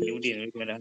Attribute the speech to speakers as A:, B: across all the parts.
A: Aludin lagi dah.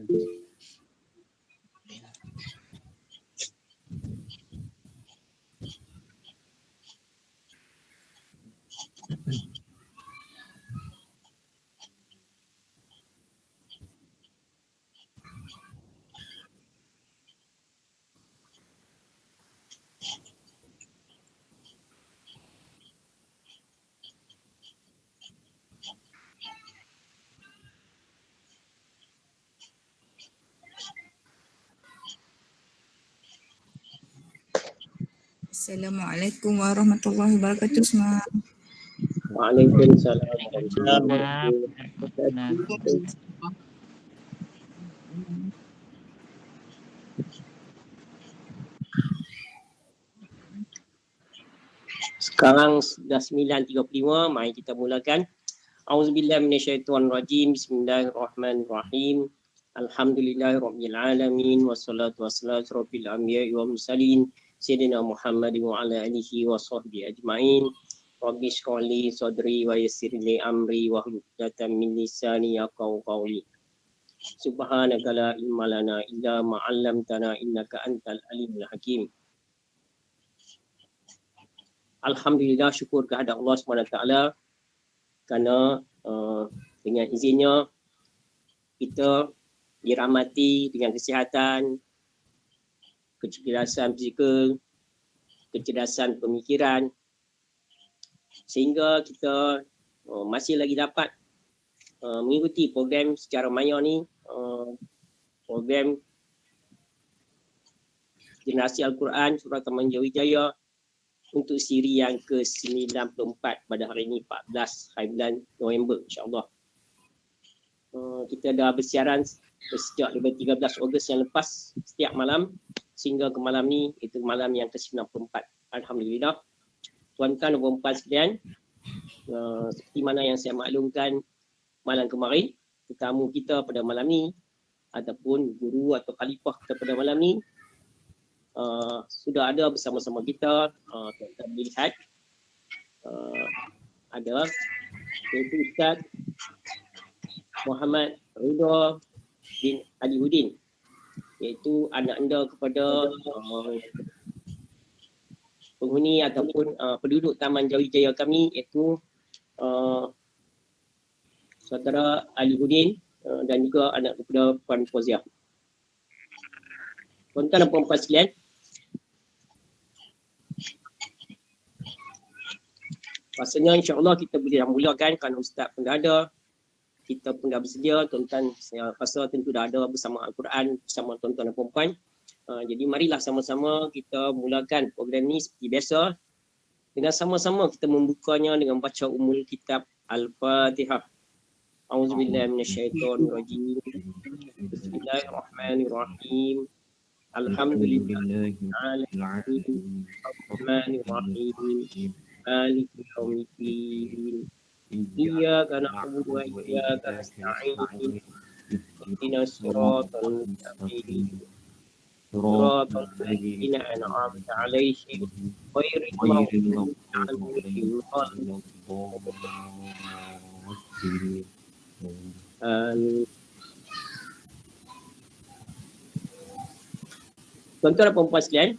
B: Assalamualaikum warahmatullahi wabarakatuh semua.
C: Waalaikumsalam warahmatullahi wabarakatuh. Sekarang dah 9.35, mari kita mulakan. Auzubillahi minasyaitonirrajim. Bismillahirrahmanirrahim. Alhamdulillahirabbil alamin wassalatu wassalamu ala rabbil anbiya'i wal mursalin sayyidina Muhammadin wa ala alihi wa sahbihi ajmain. Rabbi shrah li sadri wa yassir li amri wahlul 'uqdatam min lisani yafqahu qawli. Subhanaka la ilma lana illa ma 'allamtana innaka antal alimul hakim. Alhamdulillah, syukur kehadap Allah SWT kerana dengan izinnya kita dirahmati dengan kesihatan, kecerdasan fizikal, kecerdasan pemikiran, sehingga kita masih lagi dapat mengikuti program secara maya ni, program Generasi Al-Quran Surah Taman Jawijaya untuk siri yang ke-94 pada hari ini 14 hari bulan November, insyaAllah. Kita dah bersiaran sejak 13 Ogos yang lepas setiap malam sehingga ke malam ni, itu malam yang ke-94. Alhamdulillah. Tuan-tuan dan puan-puan sekalian, seperti mana yang saya maklumkan malam kemarin, tetamu kita pada malam ni ataupun guru atau khalifah kita pada malam ni sudah ada bersama-sama kita. Kita melihat ada iaitu Ustaz Muhammad Ridha bin Aliuddin, iaitu anak anda kepada penghuni ataupun penduduk Taman Jawijaya kami, iaitu saudara Aliuddin dan juga anak kepada Puan Fauziah. Tuan-tuan dan puan-puan sekalian, rasanya insyaAllah kita boleh mulakan kerana Ustaz pun dah ada, kita pun dah bersedia, tuan-tuan saya rasa tentu dah ada bersama Al-Quran bersama tuan-tuan dan puan-puan. Jadi marilah sama-sama kita mulakan program ni seperti biasa dengan sama-sama kita membukanya dengan baca umul kitab Al-Fatihah. A'udzubillahi minasyaitonirrajim. Bismillahirrahmanirrahim. Alhamdulillahirabbil alamin. Arrahmanirrahim. Maliki yaumiddin. Iyyaka na'budu wa iyyaka nasta'in. Ihdinas siratal mustaqim. Siratal ladzina an'amta 'alaihim ghairil maghdubi 'alaihim waladdallin. Tuan-tuan dan puan-puan sekalian,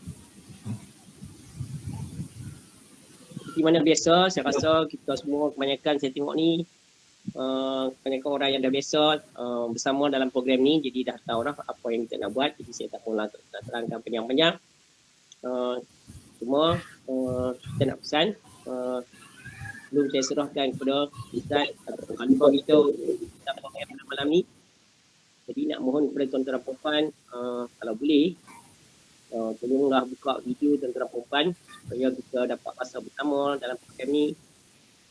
C: seperti mana biasa, saya rasa kita semua kebanyakan saya tengok ni kebanyakan orang yang dah biasa bersama dalam program ni, jadi dah tahu dah apa yang kita nak buat. Jadi saya tak perlu nak terangkan panjang-panjang. Cuma kita nak pesan, belum saya serahkan kepada Ustaz atau khalifah kita kita program pada malam ni. Jadi nak mohon kepada tuan-tuan dan puan-puan, kalau boleh tolonglah buka video tuan-tuan dan puan-puan supaya kita dapat rasa bersama dalam program ni,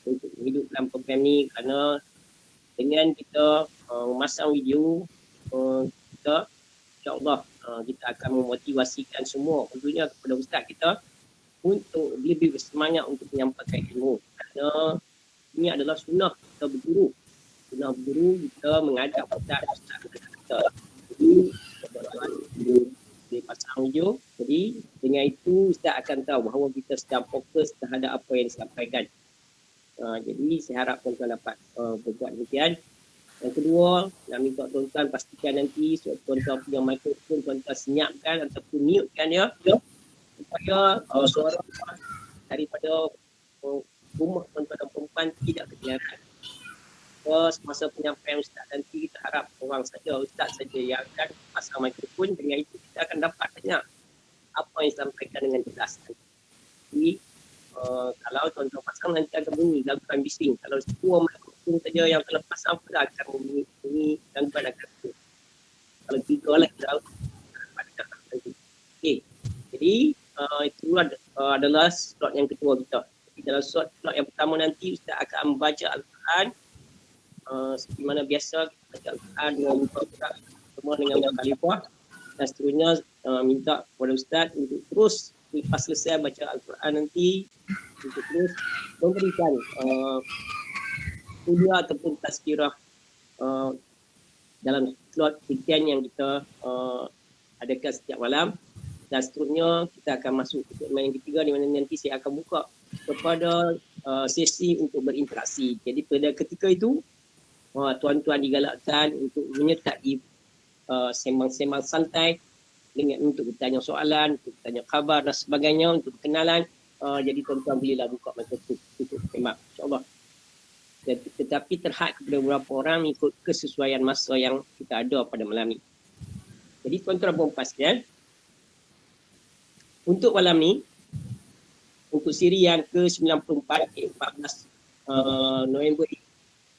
C: untuk hidup dalam program ni. Kerana dengan kita memasang video kita, insyaAllah kita akan memotivasikan semua, tentunya kepada ustaz kita, untuk lebih bersemangat untuk menyampaikan ilmu. Kerana ini adalah sunnah kita berguru. Sunnah berguru, kita mengadap ustaz kita. Jadi dia pasang video, jadi dengan itu ustaz akan tahu bahawa kita sedang fokus terhadap apa yang disampaikan. Jadi saya harap tuan-tuan dapat berbuat demikian. Yang kedua, nak minta tuan-tuan pastikan nanti tuan-tuan punya mikrofon tuan-tuan senyapkan ataupun mute-kan dia supaya suara daripada rumah tuan-tuan dan perempuan tidak kedengaran. Semasa penyampaian Ustaz nanti kita harap orang saja, Ustaz saja yang akan pasang mikrofon, dengan itu kita akan dapat dengar apa yang disampaikan dengan jelas. Jadi kalau tuan-tuan pasang nanti akan bunyi gangguan bising. Kalau semua mikrofon saja yang terlepas apa akan bunyi gangguan akan bunyi. Kalau tiga lah kita pada nanti. Okey. Jadi itu adalah slot yang kedua kita. Jadi dalam slot yang pertama nanti Ustaz akan membaca Al-Quran seperti mana biasa kita baca Al-Quran dengan muka surat semua dengan khalifah dan seterusnya minta kepada Ustaz untuk terus lepas selesai baca Al-Quran nanti untuk terus memberikan kuliah ataupun tazkirah dalam slot weekend yang kita adakan setiap malam dan seterusnya kita akan masuk ke segmen yang ketiga di mana nanti saya akan buka kepada sesi untuk berinteraksi. Jadi pada ketika itu tuan-tuan digalakkan untuk menyertai sembang-sembang santai dengan untuk bertanya soalan, untuk bertanya khabar dan sebagainya, untuk berkenalan. Jadi tuan-tuan bolehlah buka mikrofon untuk sembang, insyaAllah. Tetapi terhad kepada beberapa orang ikut kesesuaian masa yang kita ada pada malam ni. Jadi tuan-tuan perempuan sekalian, untuk malam ni, untuk siri yang ke-94, 14 November ini,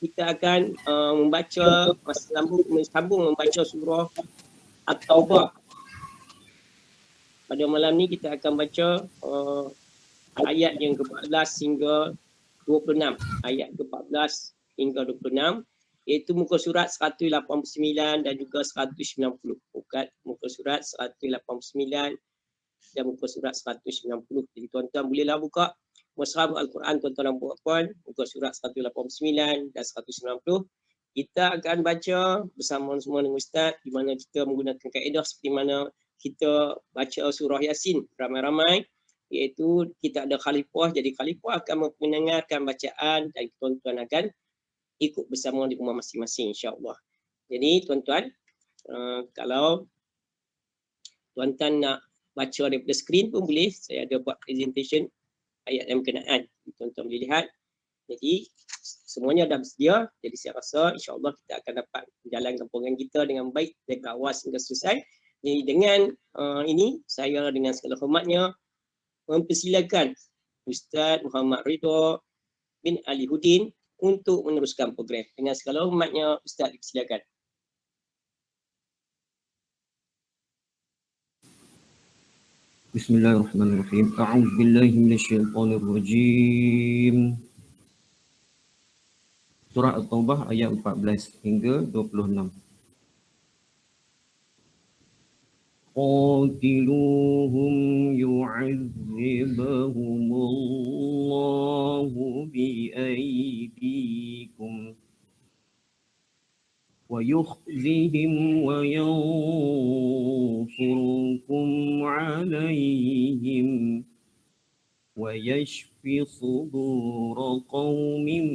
C: kita akan membaca, sambung membaca surah At-Taubah. Pada malam ni kita akan baca ayat yang ke-14 hingga 26. Ayat ke-14 hingga 26. Iaitu muka surat 189 dan juga 190. Muka surat 189 dan muka surat 190. Jadi tuan-tuan bolehlah buka Mushaf Al-Quran tuan-tuan dan puan-puan, muka surat 189 dan 190. Kita akan baca bersama semua dengan Ustaz di mana kita menggunakan kaedah seperti mana kita baca surah Yasin ramai-ramai, iaitu kita ada khalifah, jadi khalifah akan mendengarkan bacaan dan tuan-tuan akan ikut bersama di rumah masing-masing insya-Allah. Jadi tuan-tuan, kalau tuan-tuan nak baca daripada skrin pun boleh, saya ada buat presentation ayat yang berkenaan, tuan-tuan boleh lihat. Jadi semuanya dah bersedia, jadi saya rasa insya-Allah kita akan dapat menjalankan program kita dengan baik dari awal hingga selesai. Jadi dengan ini saya dengan segala hormatnya mempersilakan Ustaz Muhammad Ridha bin Ali Hudin untuk meneruskan program. Dengan segala hormatnya Ustaz dipersilakan.
A: Bismillahirrahmanirrahim. A'udzubillahi minasyaitonirrajim. Surah At-Taubah ayat 14 hingga 26. Qatiluhum yu'adzibahumullahu bi'aydikum wa yukhzihim wa yansurukum 'alaihim wa yashfi sudura qaumin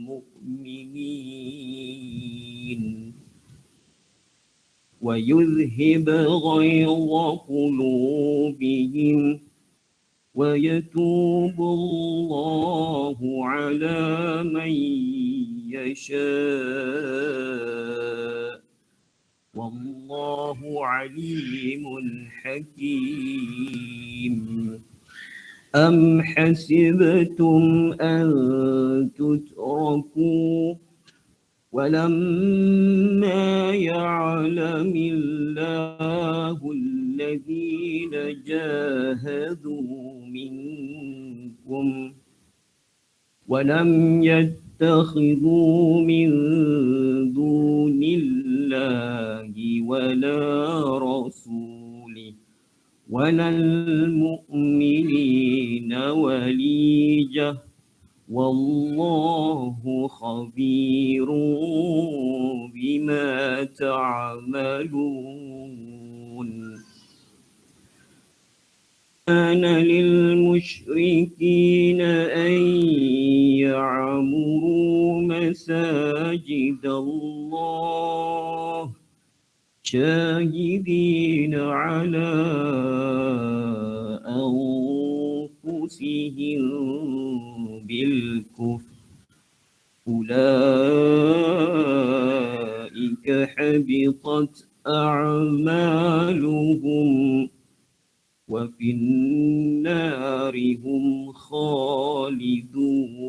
A: mu'minin wa yudhhib ghayra qulubihim wa yatubu Allahu 'ala man yasha' wallahu 'alimun hakim. Am hasibtum an tutraku walamma ya'lamillahu alladhina jahadu minkum walam yattakhidhu min dunillahi wala rasulih walal mu'minina waliyah wallahu khabirun bima ta'malun. Kana lil musyrikina an ya'muru مساجد الله شاهدين على أنفسهم بالكفر أولئك حبطت أعمالهم وفي النار هم خالدون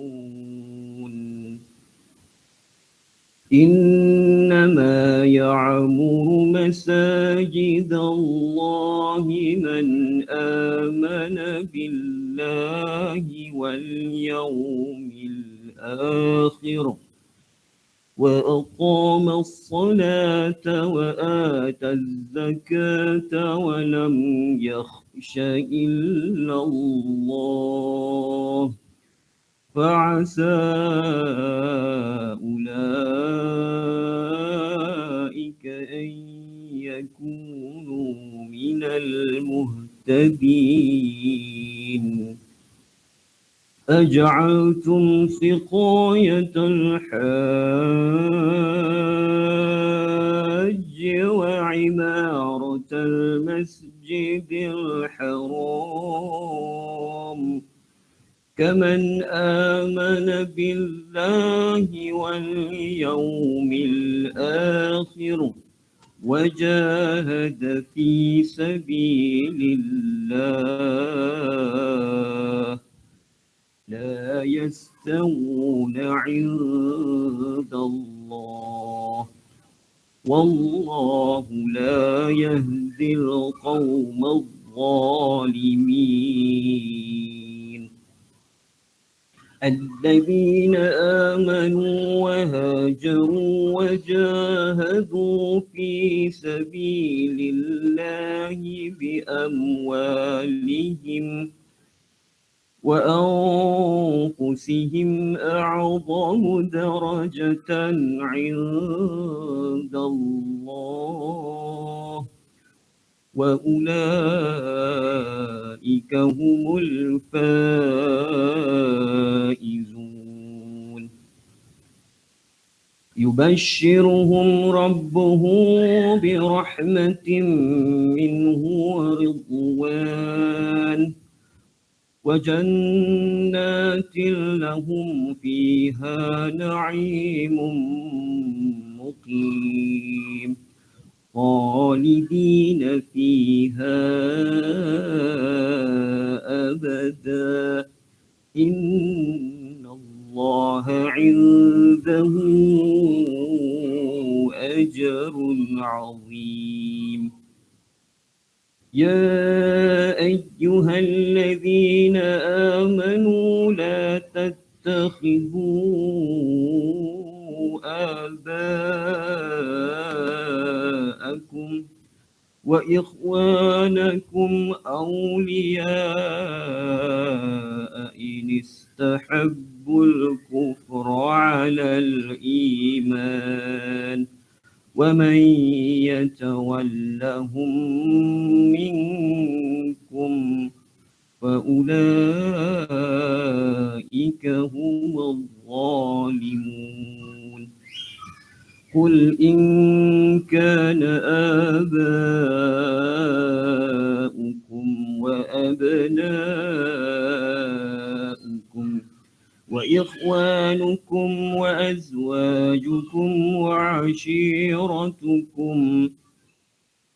A: إنما يعمر مساجد الله من آمن بالله واليوم الآخر وأقام الصلاة وآتى الزكاة ولم يخش إلا الله فعسى أولئك أن يكونوا من المهتدين أجعلتم سقاية الحاج وعمارة المسجد الحرام كمن آمن بالله واليوم الآخر وجاهد في سبيل الله لا يستوون عند الله والله لا يهدي القوم الظالمين الذين آمنوا وهاجروا وجاهدوا في سبيل الله بأموالهم وأنفسهم أعظم درجة عند الله وأولئك هم الفائزون يبشرهم ربهم برحمة منه ورضوان وجنات لهم فيها نعيم مقيم خالدين فيها أبدا إن الله عنده أجر عظيم يا أيها الذين آمنوا لا تتخذوا آباءكم وإخوانكم أولياء إن استحبوا الكفر على الإيمان ومن يتولهم منكم فأولئك هم الظالمون قل إن كان آباؤكم وأبناؤكم وإخوانكم وأزواجكم وعشيرتكم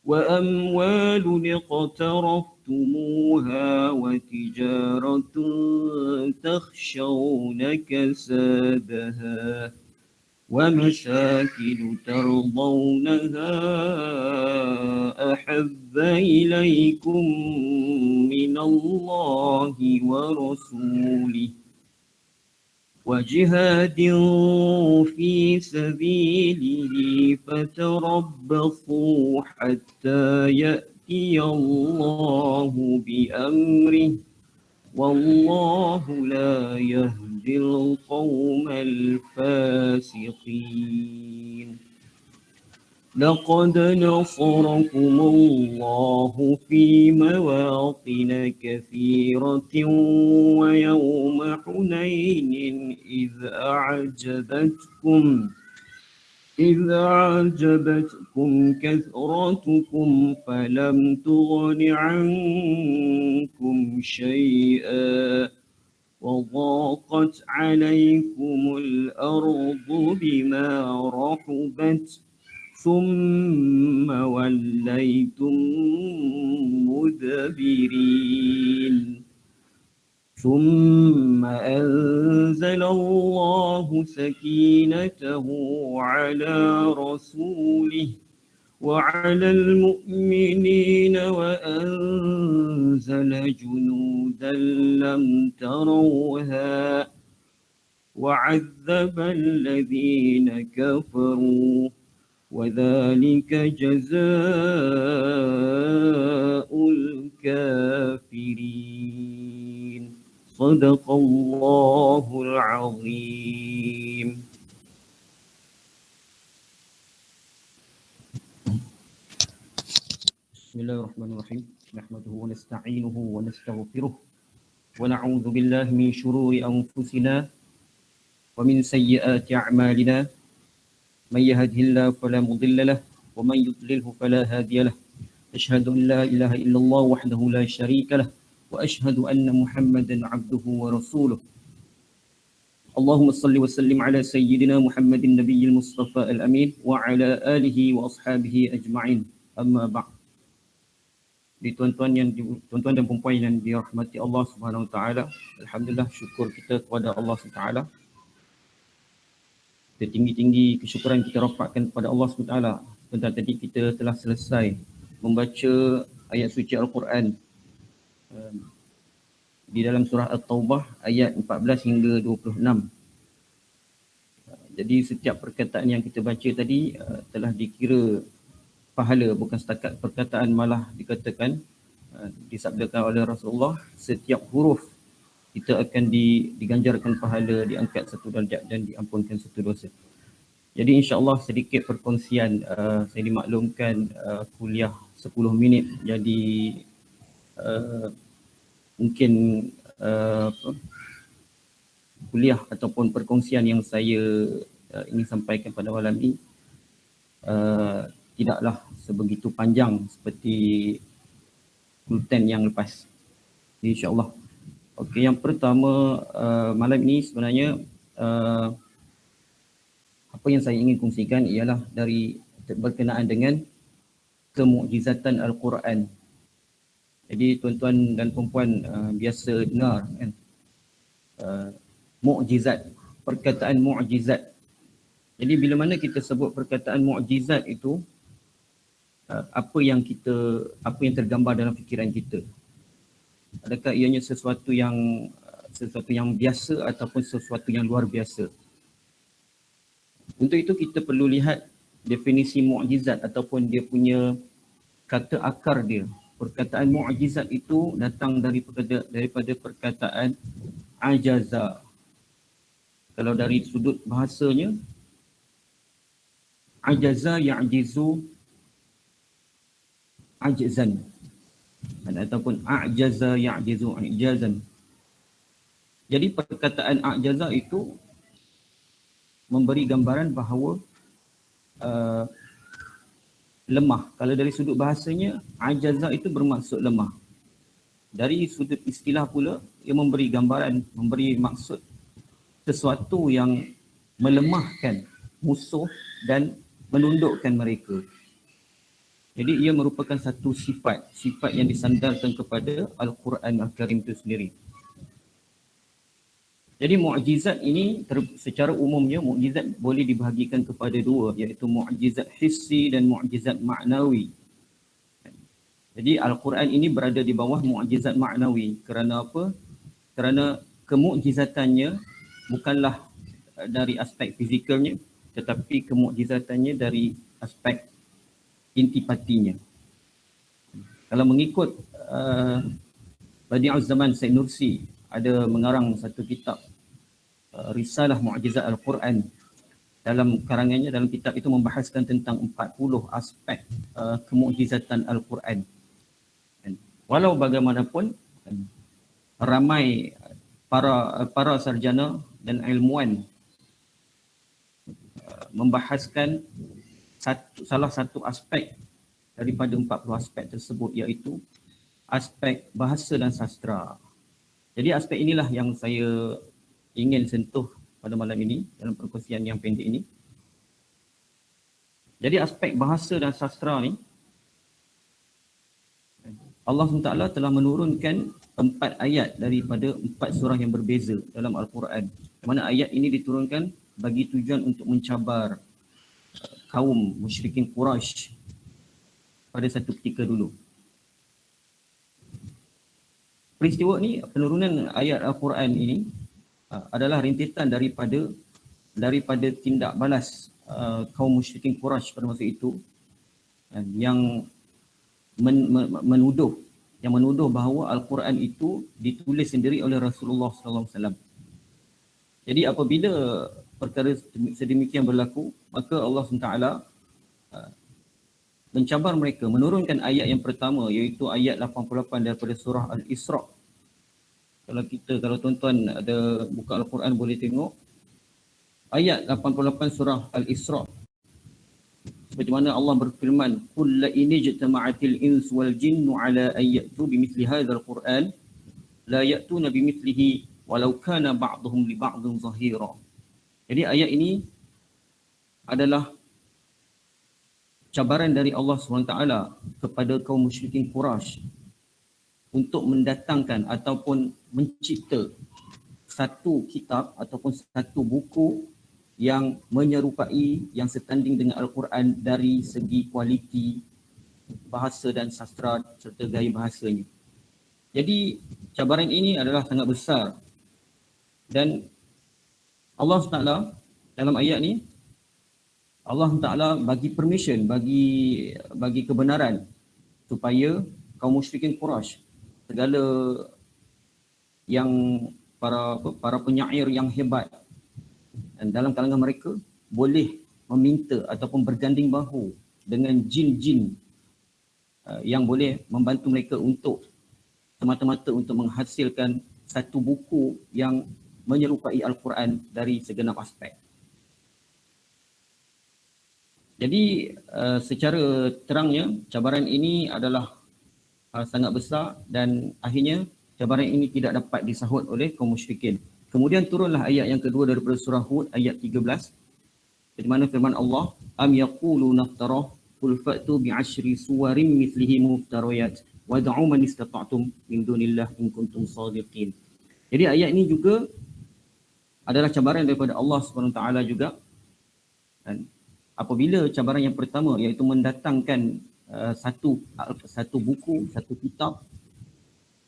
A: وأموال اقترفتموها وتجارة تخشون كسادها ومساكن ترضونها أحب إليكم من الله ورسوله وجهاد في سبيله فتربصوا حتى يأتي الله بأمره والله لا يهدي القوم الفاسقين لقد نصركم الله في مواطن كثيرة ويوم حنين إذ أعجبتكم كثرتكم فلم تغن عنكم شيئا وضاقت عليكم الأرض بما رحبت ثم وليتم مدبرين ثم أنزل الله سكينته على رسوله وعلى المؤمنين وأنزل جنودا لم تروها وعذب الذين كفروا وذلك جزاء الكافرين صدق الله العظيم. بسم الله الرحمن الرحيم نحمده ونستعينه ونستغفره ونعوذ بالله من شرور أنفسنا ومن سيئات أعمالنا من يهده الله فلا مضل له ومن يضلله فلا هادي له أشهد أن لا إله إلا الله وحده لا شريك له وأشهد أن محمدا عبده ورسوله اللهم صل وسلم على سيدنا محمد النبي المصطفى الأمين وعلى آله وأصحابه أجمعين أما بعد. Tuan-tuan dan puan-puan yang dirahmati Allah Subhanahu Wa Taala, alhamdulillah syukur kita kepada Allah Subhanahu Wa Taala. Setinggi-tinggi kesyukuran kita rapatkan kepada Allah SWT. Tentang tadi kita telah selesai membaca ayat suci Al-Quran di dalam surah At-Taubah ayat 14 hingga 26. Jadi setiap perkataan yang kita baca tadi telah dikira pahala, bukan setakat perkataan, malah dikatakan disabdakan oleh Rasulullah setiap huruf kita akan diganjarkan pahala, diangkat satu darjat dan diampunkan satu dosa. Jadi insya-Allah sedikit perkongsian, saya dimaklumkan kuliah 10 minit, jadi mungkin kuliah ataupun perkongsian yang saya ingin sampaikan pada malam ini tidaklah sebegitu panjang seperti konten yang lepas. InsyaAllah. Okey, yang pertama malam ini sebenarnya apa yang saya ingin kongsikan ialah dari berkenaan dengan kemukjizatan Al-Quran. Jadi tuan-tuan dan puan-puan biasa dengar kan, mukjizat, perkataan mukjizat. Jadi bila mana kita sebut perkataan mukjizat itu, apa yang tergambar dalam fikiran kita? Adakah ianya sesuatu yang biasa ataupun sesuatu yang luar biasa? Untuk itu kita perlu lihat definisi mukjizat ataupun dia punya kata akar dia. Perkataan mukjizat itu datang daripada perkataan ajaza. Kalau dari sudut bahasanya, ajaza ya'jizu ajzan, ataupun a'jaza ya'jizu i'jazan. Jadi perkataan a'jaza itu memberi gambaran bahawa lemah. Kalau dari sudut bahasanya, ajaza itu bermaksud lemah. Dari sudut istilah pula, ia memberi gambaran, memberi maksud sesuatu yang melemahkan musuh dan menundukkan mereka. Jadi ia merupakan satu sifat yang disandarkan kepada Al-Quran Al-Karim itu sendiri. Jadi mukjizat ini secara umumnya mukjizat boleh dibahagikan kepada dua, iaitu mukjizat hissi dan mukjizat ma'nawi. Jadi Al-Quran ini berada di bawah mukjizat ma'nawi. Kerana apa? Kerana kemukjizatannya bukanlah dari aspek fizikalnya, tetapi kemukjizatannya dari aspek intipatinya. Kalau mengikut Badi'uz Zaman Syed Nursi, ada mengarang satu kitab Risalah Mu'jizat Al-Quran. dalam karangannya, dalam kitab itu membahaskan tentang 40 aspek kemukjizatan Al-Quran. Walau bagaimanapun ramai para sarjana dan ilmuwan membahaskan salah satu aspek daripada 40 aspek tersebut, iaitu aspek bahasa dan sastra. Jadi aspek inilah yang saya ingin sentuh pada malam ini dalam perkongsian yang pendek ini. Jadi aspek bahasa dan sastra ni, Allah SWT telah menurunkan 4 ayat daripada 4 surah yang berbeza dalam Al-Quran. Di mana ayat ini diturunkan bagi tujuan untuk mencabar kaum musyrikin Quraisy pada satu ketika dulu. Peristiwa ni, penurunan ayat Al-Quran ini adalah rintitan daripada tindak balas kaum musyrikin Quraisy pada masa itu yang menuduh bahawa Al-Quran itu ditulis sendiri oleh Rasulullah SAW. Jadi apabila perkara sedemikian berlaku, maka Allah SWT mencabar mereka, menurunkan ayat yang pertama, iaitu ayat 88 daripada surah Al-Isra. Kalau tuan-tuan ada buka Al-Quran boleh tengok ayat 88 surah Al-Isra. Seperti mana Allah berfirman, "Qul la in ijtama'atil insu wal jinnu 'ala an ya'tu bimithli hadzal Qur'an la ya'tuna bimithlihi walau kana ba'dhum li ba'dhin zahira." Jadi ayat ini adalah cabaran dari Allah SWT kepada kaum musyrikin Quraisy untuk mendatangkan ataupun mencipta satu kitab ataupun satu buku yang menyerupai, yang setanding dengan Al-Quran dari segi kualiti bahasa dan sastra serta gaya bahasanya. Jadi cabaran ini adalah sangat besar, dan Allah SWT dalam ayat ni, Allah SWT bagi permission, bagi kebenaran supaya kaum musyrikin Quraisy, segala yang para penyair yang hebat dan dalam kalangan mereka, boleh meminta ataupun berganding bahu dengan jin-jin yang boleh membantu mereka untuk semata-mata untuk menghasilkan satu buku yang menyerupai Al-Quran dari segenap aspek. Jadi secara terangnya cabaran ini adalah sangat besar, dan akhirnya cabaran ini tidak dapat disahut oleh kaum musyrikin. Kemudian turunlah ayat yang kedua daripada surah Hud ayat 13, di mana firman Allah, "Am yaquluna iftarah qul fa'tu bi'ashri suwarin mithlihi muftariyat wad'u man istata'tum min dunillah in kuntum shadiqin." Jadi ayat ini juga adalah cabaran daripada Allah SWT juga. Dan apabila cabaran yang pertama, iaitu mendatangkan satu buku, satu kitab,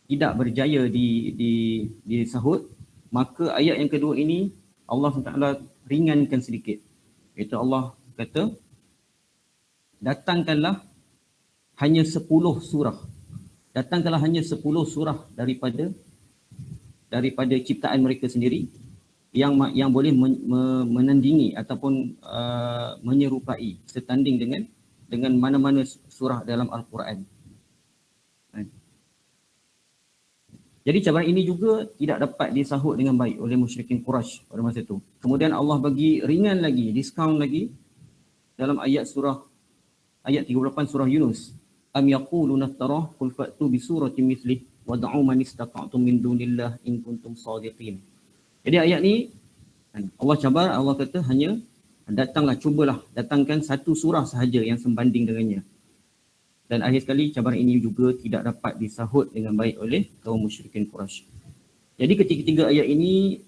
A: tidak berjaya disahut, maka ayat yang kedua ini Allah SWT ringankan sedikit. Iaitu Allah kata, datangkanlah hanya 10 surah. Datangkanlah hanya 10 surah daripada ciptaan mereka sendiri yang boleh menandingi ataupun menyerupai, setanding dengan mana-mana surah dalam Al-Quran. Jadi cabaran ini juga tidak dapat disahut dengan baik oleh musyrikin Quraisy pada masa itu. Kemudian Allah bagi ringan lagi, diskaun lagi dalam ayat 38 surah Yunus. Am yaquluna iftarah qul fa'tu bi suratin mithlih wad'u man istata'tum min dunillah in kuntum shadiqin. Jadi ayat ni Allah cabar, Allah kata hanya cubalah datangkan satu surah sahaja yang sembanding dengannya. Dan akhir sekali cabaran ini juga tidak dapat disahut dengan baik oleh kaum musyrikin Quraisy. Jadi ketiga-tiga ayat ini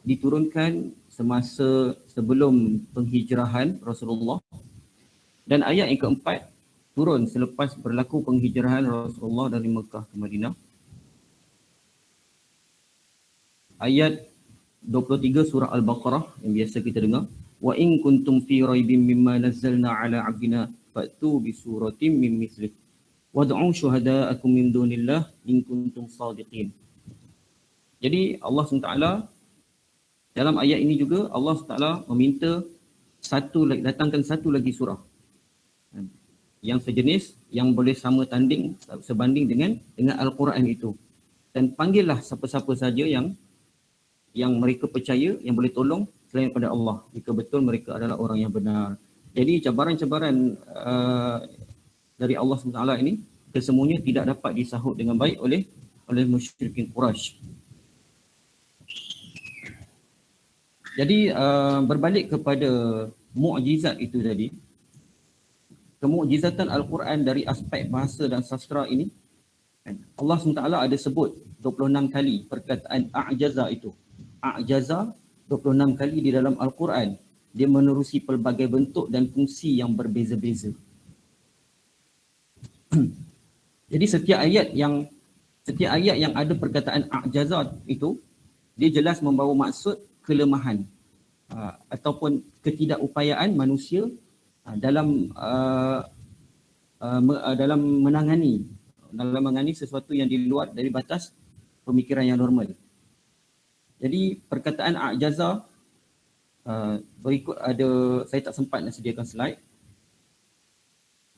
A: diturunkan semasa sebelum penghijrahan Rasulullah, dan ayat yang keempat turun selepas berlaku penghijrahan Rasulullah dari Mekah ke Madinah. Ayat 23 surah Al-Baqarah yang biasa kita dengar, wa in kuntum fi raibin mimma nazzalna ala 'abdina fa'tu bi suratin min mithlih wad'u syuhada'akum min dunillah in kuntum shadiqin. Jadi Allah SWT dalam ayat ini juga Allah SWT meminta datangkan satu lagi surah yang sejenis, yang boleh sama tanding, sebanding dengan Al-Quran itu. Dan panggillah siapa-siapa saja yang mereka percaya, yang boleh tolong selain daripada Allah, jika betul mereka adalah orang yang benar. Jadi cabaran-cabaran dari Allah SWT ini kesemuanya tidak dapat disahut dengan baik oleh musyrikin Quraisy. Jadi berbalik kepada mukjizat itu tadi, kemukjizatan Al-Quran dari aspek bahasa dan sastra ini, Allah SWT ada sebut 26 kali perkataan a'jaza itu. A'jaza 26 kali di dalam Al-Quran. Dia menerusi pelbagai bentuk dan fungsi yang berbeza-beza. Jadi setiap ayat yang ada perkataan a'jaza itu, dia jelas membawa maksud kelemahan ataupun ketidakupayaan manusia dalam menangani sesuatu yang di luar dari batas pemikiran yang normal. Jadi perkataan a'jaza berikut ada, saya tak sempat nak sediakan slide.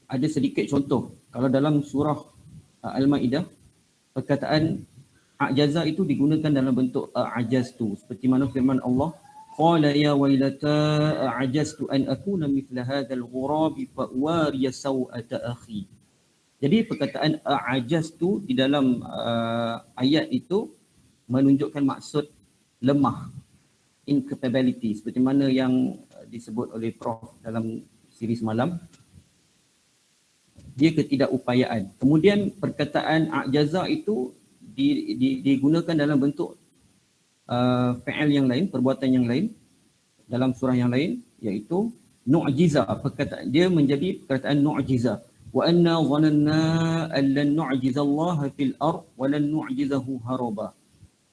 A: Ada sedikit contoh. Kalau dalam surah Al-Ma'idah, perkataan a'jaza itu digunakan dalam bentuk a'jaztu, seperti mana firman Allah, qala ya wailata a'jaztu an akuna mithla hadzal ghurabi fa wariya sawata akhi. Jadi perkataan a'jaztu di dalam ayat itu menunjukkan maksud lemah, incapability, seperti mana yang disebut oleh Prof dalam siri semalam, dia ketidakupayaan. Kemudian perkataan a'jaza itu digunakan dalam bentuk fi'il yang lain, perbuatan yang lain dalam surah yang lain, iaitu nu'jiza. Perkataan dia menjadi perkataan nu'jiza. Wa anna dhananna an lan nu'jiza Allah fil ard wa lan nu'jizahu haraba.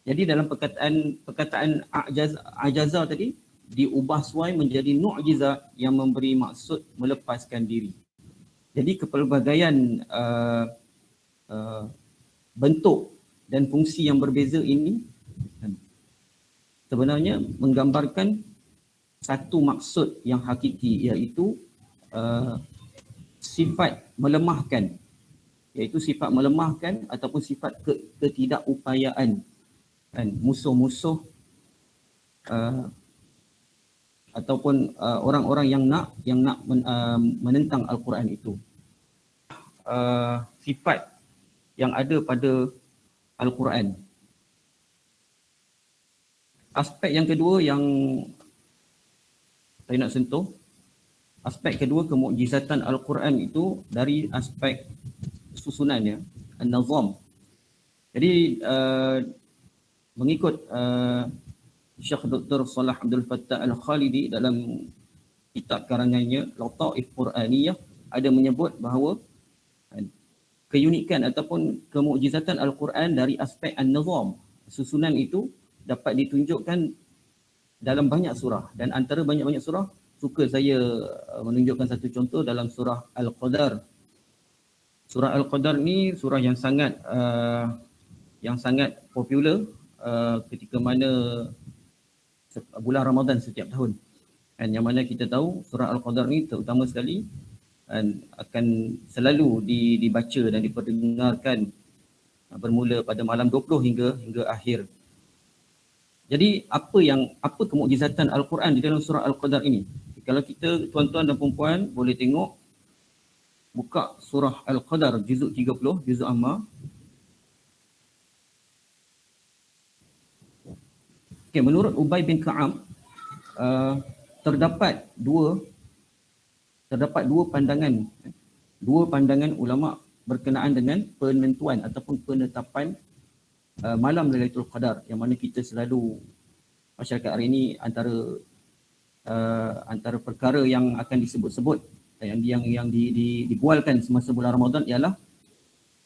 A: Jadi dalam perkataan a'jaza tadi diubah suai menjadi nu'jiza yang memberi maksud melepaskan diri. Jadi kepelbagaian bentuk dan fungsi yang berbeza ini sebenarnya menggambarkan satu maksud yang hakiki, iaitu sifat melemahkan, ataupun sifat ketidakupayaan musuh-musuh ataupun orang-orang yang nak menentang Al-Quran itu. Sifat yang ada pada Al-Quran. Aspek yang kedua yang saya nak sentuh, aspek kedua kemukjizatan Al-Quran itu dari aspek susunannya, an-nazam. Jadi mengikut Syekh Dr. Salah Abdul Fattah Al-Khalidi dalam kitab karangannya Lataif Quraniyah, ada menyebut bahawa keunikan ataupun kemukjizatan Al-Quran dari aspek an-nazam, susunan itu dapat ditunjukkan dalam banyak surah, dan antara banyak-banyak surah suka saya menunjukkan satu contoh dalam surah Al-Qadar. Surah Al-Qadar ni surah yang sangat popular ketika mana bulan Ramadan setiap tahun. Dan yang mana kita tahu surah Al-Qadar ni terutama sekali dan akan selalu dibaca dan diperdengarkan bermula pada malam 20 hingga akhir. Jadi apa kemukjizatan Al-Quran di dalam surah Al-Qadar ini? Kalau kita, tuan-tuan dan puan-puan, boleh tengok, buka surah Al-Qadar juzuk 30, juzuk Amma. Okay, menurut Ubay bin Ka'ab, terdapat dua pandangan ulama berkenaan dengan penentuan ataupun penetapan malam Lailatul Qadar, yang mana kita selalu, masyarakat hari ini, antara perkara yang akan disebut-sebut yang dibualkan semasa bulan Ramadan ialah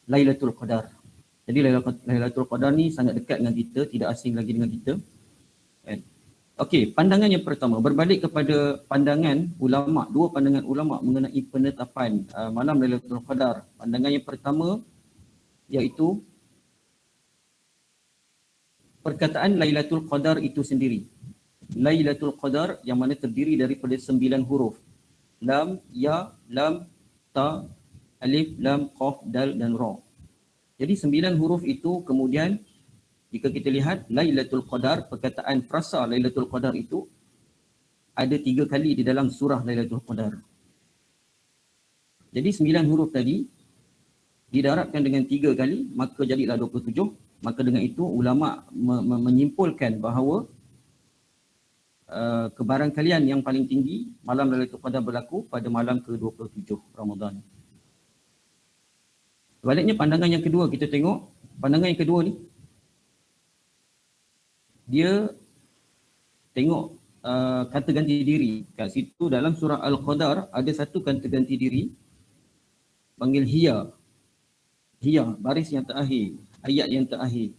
A: Lailatul Qadar. Jadi Lailatul Qadar ni sangat dekat dengan kita, tidak asing lagi dengan kita. Okey, pandangan yang pertama berbalik kepada pandangan ulama, dua pandangan ulama mengenai penetapan malam Lailatul Qadar. Pandangan yang pertama iaitu perkataan Lailatul Qadar itu sendiri. Lailatul Qadar yang mana terdiri daripada 9 huruf. Lam, ya, lam, ta, alif, lam, qaf, dal dan ra. Jadi 9 huruf itu kemudian jika kita lihat Lailatul Qadar, perkataan frasa Lailatul Qadar itu ada 3 kali di dalam surah Lailatul Qadar. Jadi 9 huruf tadi didarabkan dengan 3 kali, maka jadilah 27. Maka dengan itu ulama menyimpulkan bahawa kebarangkalian yang paling tinggi malam Lailatul Qadar berlaku pada malam ke-27 Ramadan. Sebaliknya pandangan yang kedua, kita tengok pandangan yang kedua ni, dia tengok kata ganti diri. Kat situ dalam surah Al-Qadar ada satu kata ganti diri panggil hiya. Hiya, baris yang terakhir, ayat yang terakhir.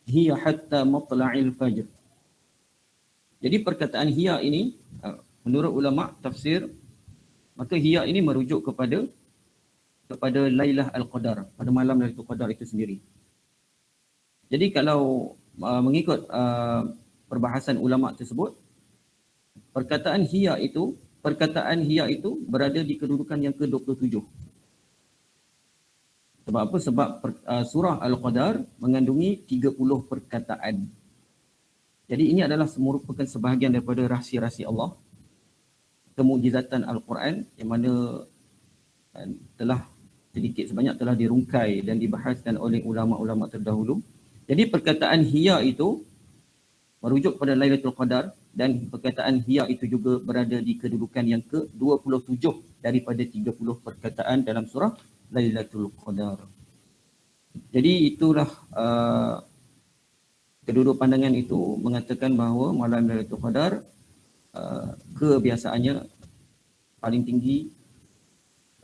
A: Hiya hatta matla'il fajr. Jadi perkataan hiya ini menurut ulama tafsir, maka hiya ini merujuk kepada Lailah Al-Qadar, pada malam Lailatul Qadar itu sendiri. Jadi kalau mengikut perbahasan ulama tersebut, perkataan hiya itu berada di kedudukan yang ke-27. Sebab apa? Sebab surah Al-Qadar mengandungi 30 perkataan. Jadi ini adalah merupakan sebahagian daripada rahsia-rahsia Allah, kemukjizatan Al-Quran yang mana telah sedikit sebanyak telah dirungkai dan dibahaskan oleh ulama-ulama terdahulu. Jadi perkataan hiya itu merujuk pada Lailatul Qadar, dan perkataan hiya itu juga berada di kedudukan yang ke-27 daripada 30 perkataan dalam surah Lailatul Qadar. Jadi itulah kedua pandangan itu mengatakan bahawa malam Lailatul Qadar kebiasaannya paling tinggi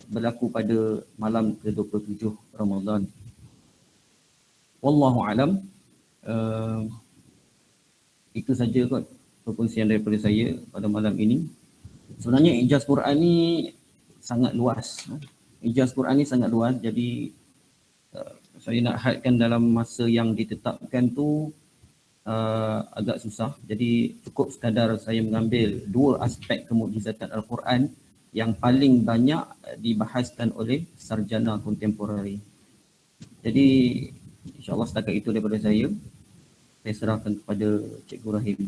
A: berlaku pada malam ke-27 Ramadan. Wallahu alam. Itu saja kot perkongsian daripada saya pada malam ini. Sebenarnya ijaz Quran ni sangat luas. Ijaz Quran ni sangat luas, jadi saya nak hadkan dalam masa yang ditetapkan tu agak susah. Jadi cukup sekadar saya mengambil 2 aspek kemukjizatan Al-Quran yang paling banyak dibahaskan oleh sarjana kontemporari. Jadi insya-Allah setakat itu daripada saya. Saya serahkan kepada Cikgu Rahim.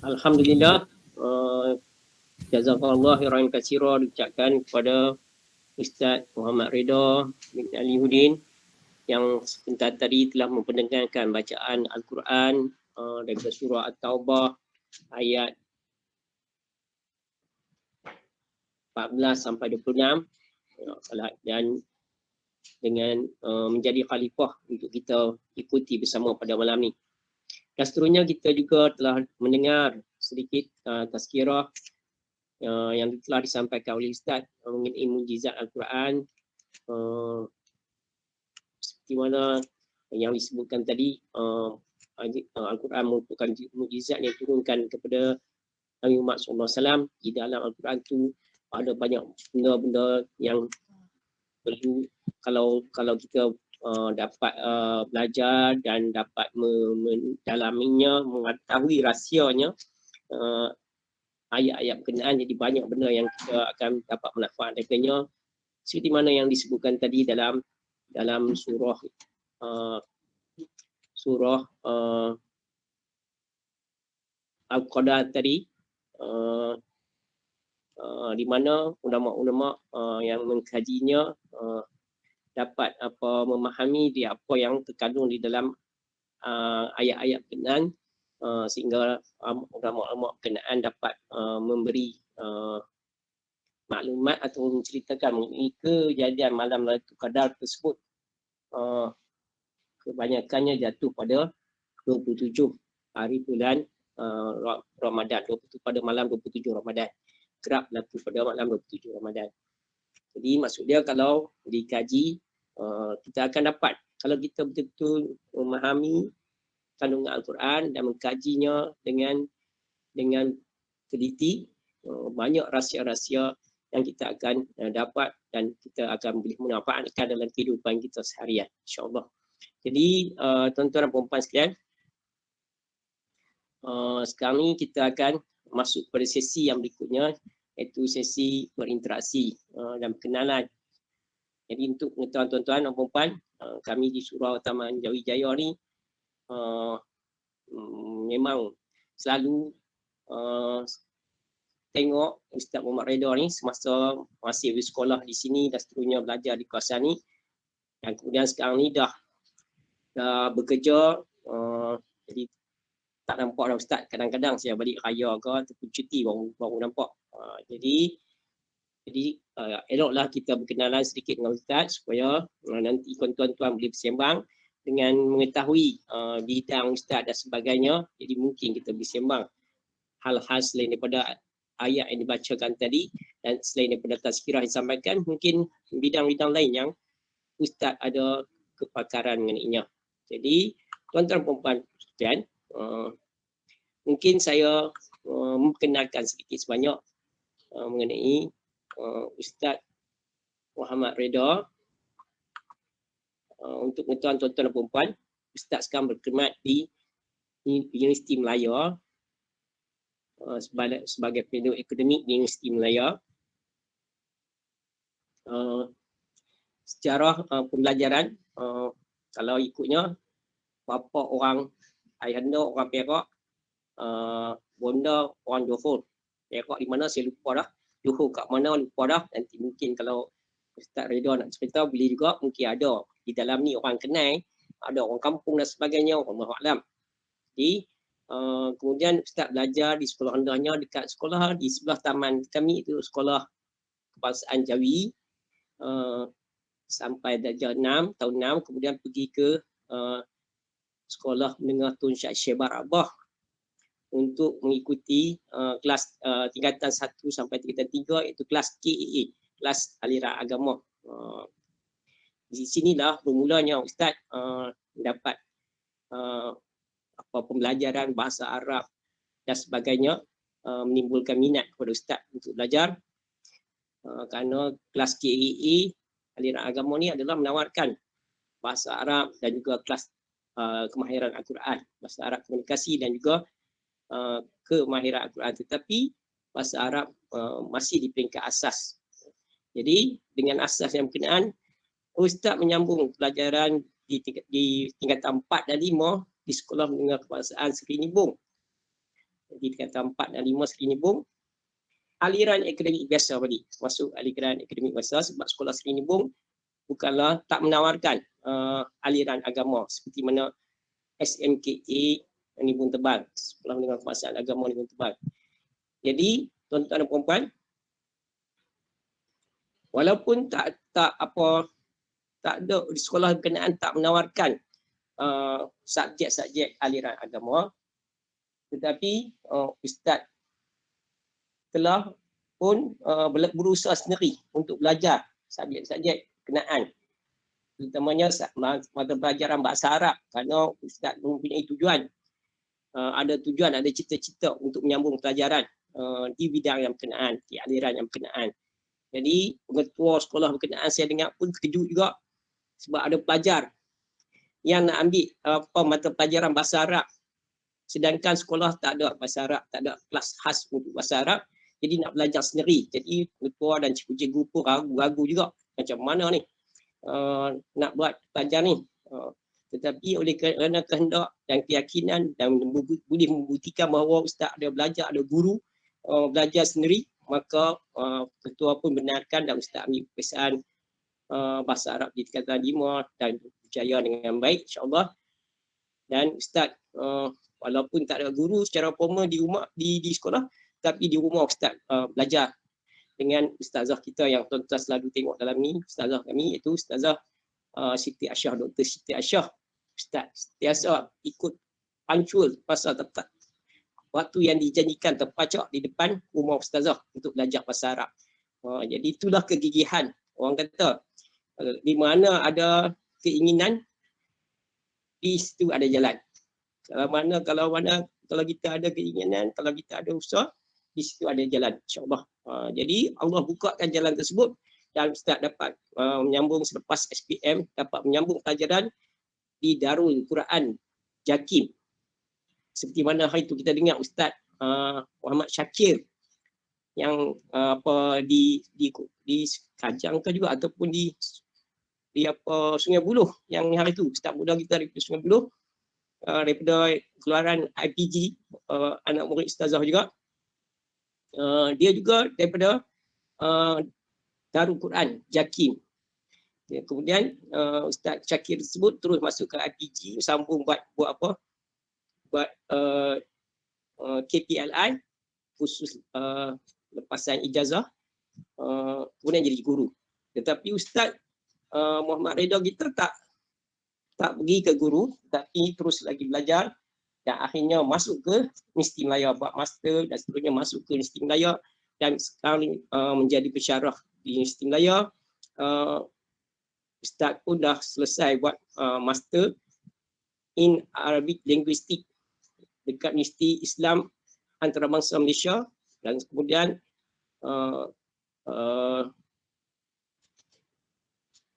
C: Alhamdulillah. Jazakallah khairan katsira diucapkan kepada Ustaz Muhammad Redha bin Ali Hudin yang sebentar tadi telah mempendengarkan bacaan Al-Quran daripada surah At-Taubah ayat 14 sampai 26 dan dengan menjadi khalifah untuk kita ikuti bersama pada malam ni. Dan seterusnya kita juga telah mendengar sedikit tazkirah yang telah disampaikan oleh Ustaz mengenai mukjizat Al-Quran, seperti mana yang disebutkan tadi, Al-Quran merupakan mukjizat yang diturunkan kepada Nabi Muhammad SAW. Di dalam Al-Quran tu ada banyak benda-benda yang perlu kalau kita dapat belajar dan dapat mendalaminya, mengetahui rahsianya, ayat-ayat berkenaan, jadi banyak benda yang kita akan dapat manfaat daripadanya, seperti mana yang disebutkan tadi dalam surah Al-Qadar tadi, di mana ulama-ulama yang mengkajinya dapat memahami dia apa yang terkandung di dalam ayat-ayat berkenaan, sehingga ulama-ulama berkenaan dapat memberi maklumat atau menceritakan mengenai kejadian malam Lailatul Qadar tersebut. Kebanyakannya jatuh pada 27 hari bulan Ramadan, pada malam 27 Ramadan. Kerap berlaku pada malam 27 Ramadan. Jadi maksud dia kalau dikaji, kita akan dapat, kalau kita betul-betul memahami kandungan Al-Quran dan mengkajinya dengan teliti, banyak rahsia-rahsia yang kita akan dapat dan kita akan boleh memanfaatkan dalam kehidupan kita seharian, insya-Allah. Jadi tuan-tuan dan puan-puan sekalian, sekarang ni kita akan masuk pada sesi yang berikutnya, iaitu sesi berinteraksi dan perkenalan. Jadi untuk pengetahuan tuan-tuan dan puan-puan, kami di Surau Taman Jawi-Jaya ni memang selalu tengok Ustaz Muhammad Redha ni semasa masih bersekolah di sini dan seterusnya belajar di kawasan ni, dan kemudian sekarang ni dah bekerja, jadi tak nampak dah Ustaz. Kadang-kadang saya balik raya ke ataupun cuti baru nampak. Jadi eloklah kita berkenalan sedikit dengan Ustaz supaya nanti tuan-tuan boleh bersembang dengan mengetahui bidang Ustaz dan sebagainya. Jadi mungkin kita bersembang hal-hal selain daripada ayat yang dibacakan tadi, dan selain daripada tazkirah yang disampaikan, mungkin bidang-bidang lain yang Ustaz ada kepakaran mengenainya. Jadi tuan-tuan dan puan-puan sekalian, mungkin saya memperkenalkan sedikit sebanyak mengenai Ustaz Muhammad Redha. Untuk pengetahuan tuan-tuan dan puan-puan, Ustaz sekarang berkhidmat di Universiti Melaya sebagai fellow akademik di Universiti Melaya. Secara pembelajaran, kalau ikutnya, bapa orang ayahanda orang Perak, bonda orang Johor. Perak di mana saya lupa dah, Johor kat mana lupa dah. Nanti mungkin kalau Ustaz Redha nak cerita boleh juga, mungkin ada di dalam ni orang kenal, ada orang kampung dan sebagainya, Allahu a'lam. Jadi kemudian Ustaz belajar di sekolah rendahnya dekat sekolah di sebelah taman kami, itu sekolah kebangsaan Jawi, sampai darjah 6, tahun 6, kemudian pergi ke sekolah menengah Tun Syed Shehbar Rabah untuk mengikuti kelas tingkatan 1 sampai tingkatan 3, iaitu kelas KAA, kelas aliran agama. Di sinilah bermulanya Ustaz mendapat pembelajaran bahasa Arab dan sebagainya, menimbulkan minat kepada Ustaz untuk belajar, kerana kelas KAA aliran agama ni adalah menawarkan bahasa Arab dan juga kelas kemahiran Al-Quran, bahasa Arab komunikasi dan juga kemahiran Al-Quran, tetapi bahasa Arab masih di peringkat asas. Jadi dengan asas yang berkenaan, Ustaz menyambung pelajaran di tingkatan 4 dan 5 di Sekolah Menengah Kebangsaan Seri Nibung. Di tingkatan 4 dan 5 Seri Nibung, aliran akademik biasa tadi, masuk aliran akademik biasa, sebab Sekolah Seri Nibung bukanlah tak menawarkan aliran agama seperti mana SMKA Nibung Tebal, Sekolah Menengah Kebangsaan Agama Nibung Tebal. Jadi tuan-tuan dan puan-puan, walaupun tak ada di sekolah berkenaan tak menawarkan subjek-subjek aliran agama, tetapi Ustaz telah pun berusaha sendiri untuk belajar subjek-subjek berkenaan, terutamanya mata pelajaran bahasa Arab, kerana Ustaz mempunyai tujuan, ada cita-cita untuk menyambung pelajaran di bidang yang berkenaan, di aliran yang berkenaan. Jadi pengetua sekolah berkenaan saya dengar pun terkejut juga, sebab ada pelajar yang nak ambil mata pelajaran bahasa Arab, sedangkan sekolah tak ada bahasa Arab, tak ada kelas khas untuk bahasa Arab, jadi nak belajar sendiri. Jadi pengetua dan cikgu-cikgu pun ragu-ragu juga, macam mana ni nak buat pelajar ni. Tetapi oleh kerana kehendak dan keyakinan dan boleh membuktikan bahawa Ustaz ada belajar, ada guru, belajar sendiri, maka ketua pun benarkan dan Ustaz ambil peperiksaan bahasa Arab di tingkatan 5 dan berjaya dengan baik, insya-Allah. Dan Ustaz walaupun tak ada guru secara formal di rumah, di sekolah, tapi di rumah Ustaz belajar dengan ustazah kita yang tuan-tuan selalu tengok dalam ni, ustazah kami iaitu Ustazah Siti Aisyah, Dr. Siti Aisyah. Ustaz biasa ikut pancul pasal tepat waktu yang dijanjikan, terpacak di depan rumah ustazah untuk belajar bahasa Arab. Jadi itulah kegigihan. Orang kata di mana ada keinginan, di situ ada jalan. Kalau kita ada keinginan, kalau kita ada usaha, di situ ada jalan, insya-Allah. Jadi Allah bukakan jalan tersebut dan Ustaz dapat menyambung selepas SPM, dapat menyambung pelajaran di Darul Quran Jakim. Seperti mana hari itu kita dengar Ustaz Muhammad Syakir yang di Kajang ke juga ataupun di Sungai Buloh, yang hari itu Ustaz muda kita dari Sungai Buloh, daripada keluaran IPG, anak murid ustazah juga. Dia juga daripada Darul Quran Jakim. Kemudian Ustaz Syakir tersebut terus masuk ke IPG, sambung buat apa? Buat KPLI khusus lepasan ijazah, kemudian jadi guru. Tetapi Ustaz Muhammad Redha kita tak pergi ke guru, tapi terus lagi belajar dan akhirnya masuk ke Universiti Melaya, buat master dan seterusnya masuk ke Universiti Melaya dan sekarang menjadi pensyarah di Universiti Melaya. Ustaz pun dah selesai buat master in Arabic Linguistic dekat Universiti Islam Antarabangsa Malaysia, dan kemudian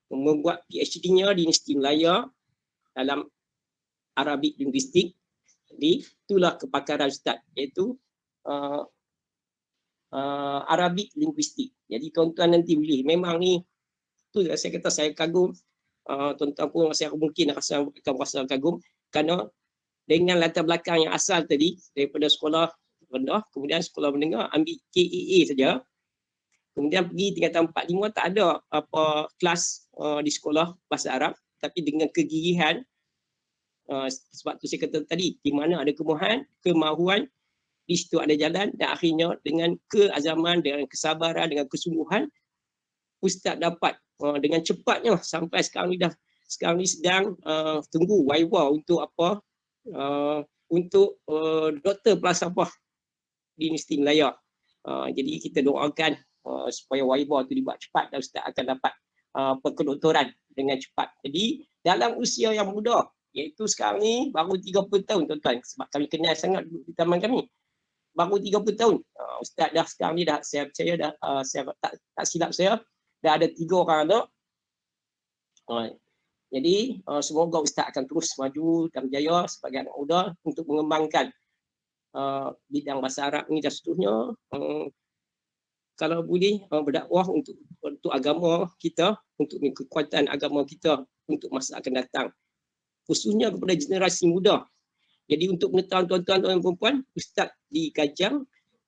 C: membuat PhD-nya di Universiti Melaya dalam Arabic Linguistik. Jadi itulah kepakaran Ustaz, iaitu Arabic Linguistik. Jadi tuan-tuan nanti boleh, memang ni tu saya kata saya kagum, tuan-tuan pun saya mungkin akan rasa kagum kerana dengan latar belakang yang asal tadi daripada sekolah rendah, kemudian sekolah menengah ambil KAA saja, kemudian pergi tingkatan 4, 5 tak ada apa kelas di sekolah bahasa Arab, tapi dengan kegigihan, sebab tu saya kata tadi, di mana ada kemahuan, di situ ada jalan, dan akhirnya dengan keazaman, dengan kesabaran, dengan kesungguhan, Ustaz dapat dengan cepatnya sampai sekarang ni sedang tunggu Waiwa untuk apa, untuk Doktor Falsafah di Universiti Melaya. Jadi kita doakan supaya Waiwa tu dibuat cepat dan Ustaz akan dapat kedoktoran dengan cepat. Jadi dalam usia yang muda, iaitu sekarang ni baru 30 tahun tuan-tuan, sebab kami kenal sangat di taman kami, baru 30 tahun. Ustaz dah sekarang ni dah, saya percaya dah, saya tak silap saya, dah ada 3 orang anak. Jadi semoga Ustaz akan terus maju dan berjaya sebagai anak muda untuk mengembangkan bidang bahasa Arab ni dan seterusnya. Kalau boleh berdakwah untuk agama kita, untuk kekuatan agama kita untuk masa akan datang, khususnya kepada generasi muda. Jadi untuk pengetahuan tuan-tuan dan perempuan, Ustaz di Kajang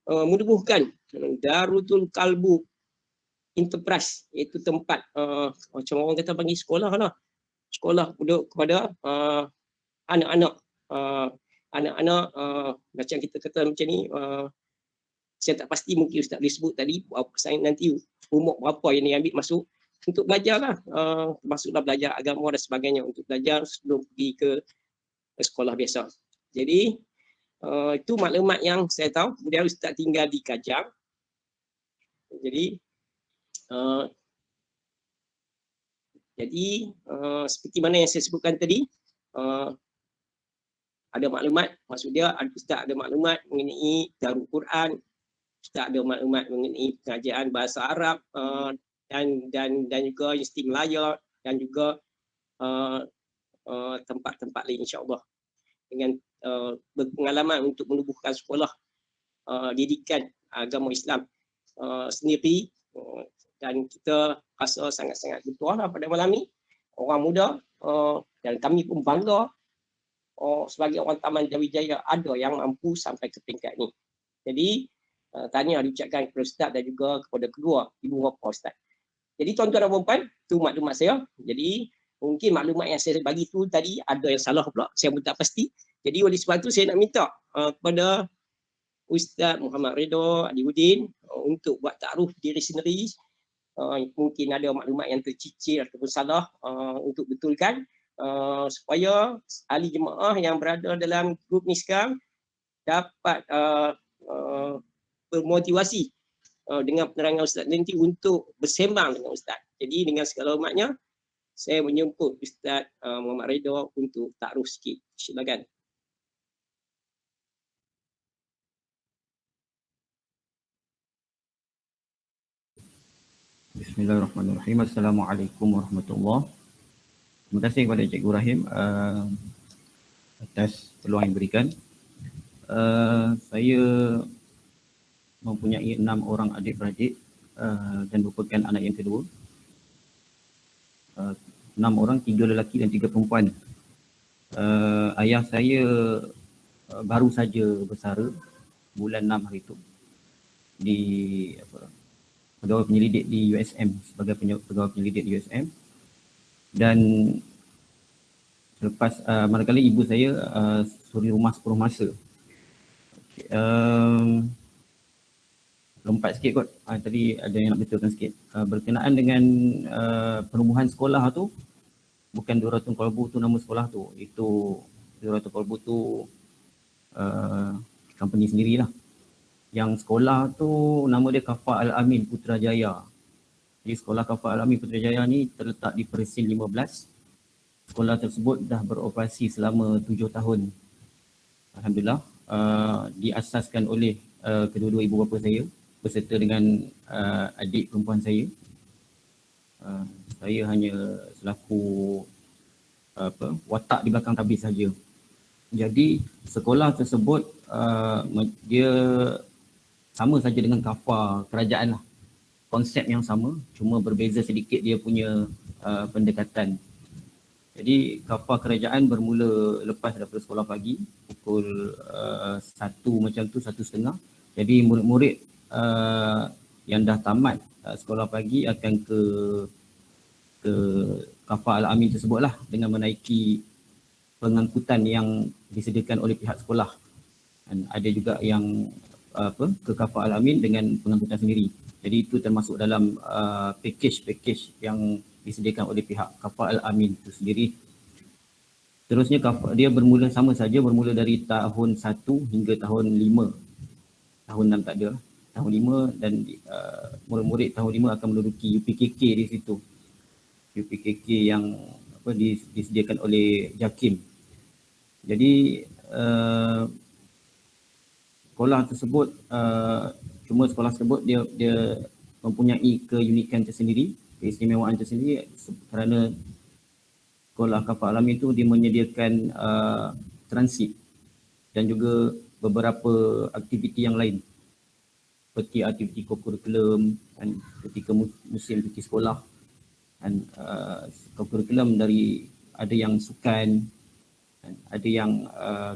C: menubuhkan Darul Qalbu Enterprise, iaitu tempat macam orang kata panggil sekolah lah, sekolah untuk kepada anak-anak, macam kita kata macam ni, saya tak pasti, mungkin Ustaz boleh sebut tadi saya nanti umur berapa yang diambil masuk untuk belajar lah, termasuklah belajar agama dan sebagainya, untuk belajar sebelum pergi ke sekolah biasa. Jadi itu maklumat yang saya tahu. Kemudian Ustaz tinggal di Kajang. Jadi seperti mana yang saya sebutkan tadi, ada maklumat, maksud dia Ustaz ada maklumat mengenai Darul Quran, Ustaz ada maklumat mengenai pengajian bahasa Arab, dan juga Universiti Melaya, dan juga tempat-tempat lain, insya-Allah, dengan berpengalaman untuk menubuhkan sekolah didikan agama Islam sendiri. Dan kita rasa sangat-sangat bertuah lah pada malam ni, orang muda, dan kami pun bangga sebagai orang Taman Jayawijaya ada yang mampu sampai ke peringkat ni. Jadi tahniah diucapkan kepada Ustaz dan juga kepada kedua ibu bapa Ustaz. Jadi tuan-tuan dan puan-puan, itu maklumat saya. Jadi mungkin maklumat yang saya bagi tu tadi ada yang salah pula, saya pun tak pasti. Jadi oleh sebab tu saya nak minta kepada Ustaz Muhammad Redha Adiuddin untuk buat takruf diri sendiri. Mungkin ada maklumat yang tercicir ataupun salah, untuk betulkan, supaya ahli jemaah yang berada dalam grup ni sekarang dapat bermotivasi dengan penerangan Ustaz nanti untuk bersembang dengan Ustaz. Jadi dengan segala hormatnya, saya menyemput Ustaz Muhammad Redha untuk takruf sikit. Silakan.
A: Bismillahirrahmanirrahim. Assalamualaikum warahmatullahi. Terima kasih kepada Cikgu Rahim atas peluang yang diberikan. Saya mempunyai 6 orang adik-beradik dan merupakan anak yang kedua. 6 orang, 3 lelaki dan 3 perempuan. Ayah saya baru saja bersara bulan 6 hari itu di pegawai penyelidik di USM, sebagai pegawai penyelidik di USM. Dan selepas manakala ibu saya suri rumah 10 masa. Lompat sikit kot, tadi ada yang nak betulkan sikit. Berkenaan dengan penubuhan sekolah tu, bukan Duratul Qalbu tu nama sekolah tu. Itu Duratul Qalbu tu company sendirilah. Yang sekolah tu nama dia Kafah Al-Amin Putrajaya. Jadi sekolah Kafah Al-Amin Putrajaya ni terletak di Persin 15. Sekolah tersebut dah beroperasi selama 7 tahun. Alhamdulillah. Diasaskan oleh kedua-dua ibu bapa saya beserta dengan adik perempuan saya. Saya hanya selaku watak di belakang tabis saja. Jadi sekolah tersebut dia sama saja dengan kafah kerajaan lah. Konsep yang sama, cuma berbeza sedikit dia punya pendekatan. Jadi kafah kerajaan bermula lepas daripada sekolah pagi pukul 1 macam tu, 1:30. Jadi murid-murid yang dah tamat sekolah pagi akan ke Kafah Al-Amin tersebut lah, dengan menaiki pengangkutan yang disediakan oleh pihak sekolah. Dan ada juga yang ke Kafah Al-Amin dengan pengangkutan sendiri. Jadi itu termasuk dalam package yang disediakan oleh pihak Kafah Al-Amin itu sendiri. Terusnya dia bermula sama saja, bermula dari tahun 1 hingga tahun 5. Tahun 6 tak ada. Tahun 5 dan murid-murid tahun 5 akan menduduki UPKK di situ. UPKK yang disediakan oleh JAKIM. Jadi sekolah tersebut, cuma sekolah tersebut dia mempunyai keunikan tersendiri, keistimewaan tersendiri, kerana sekolah Kafah Al-Amin itu dia menyediakan transit dan juga beberapa aktiviti yang lain, seperti aktiviti kokurikulum dan ketika musim cuti sekolah, dan kokurikulum dari ada yang sukan, ada yang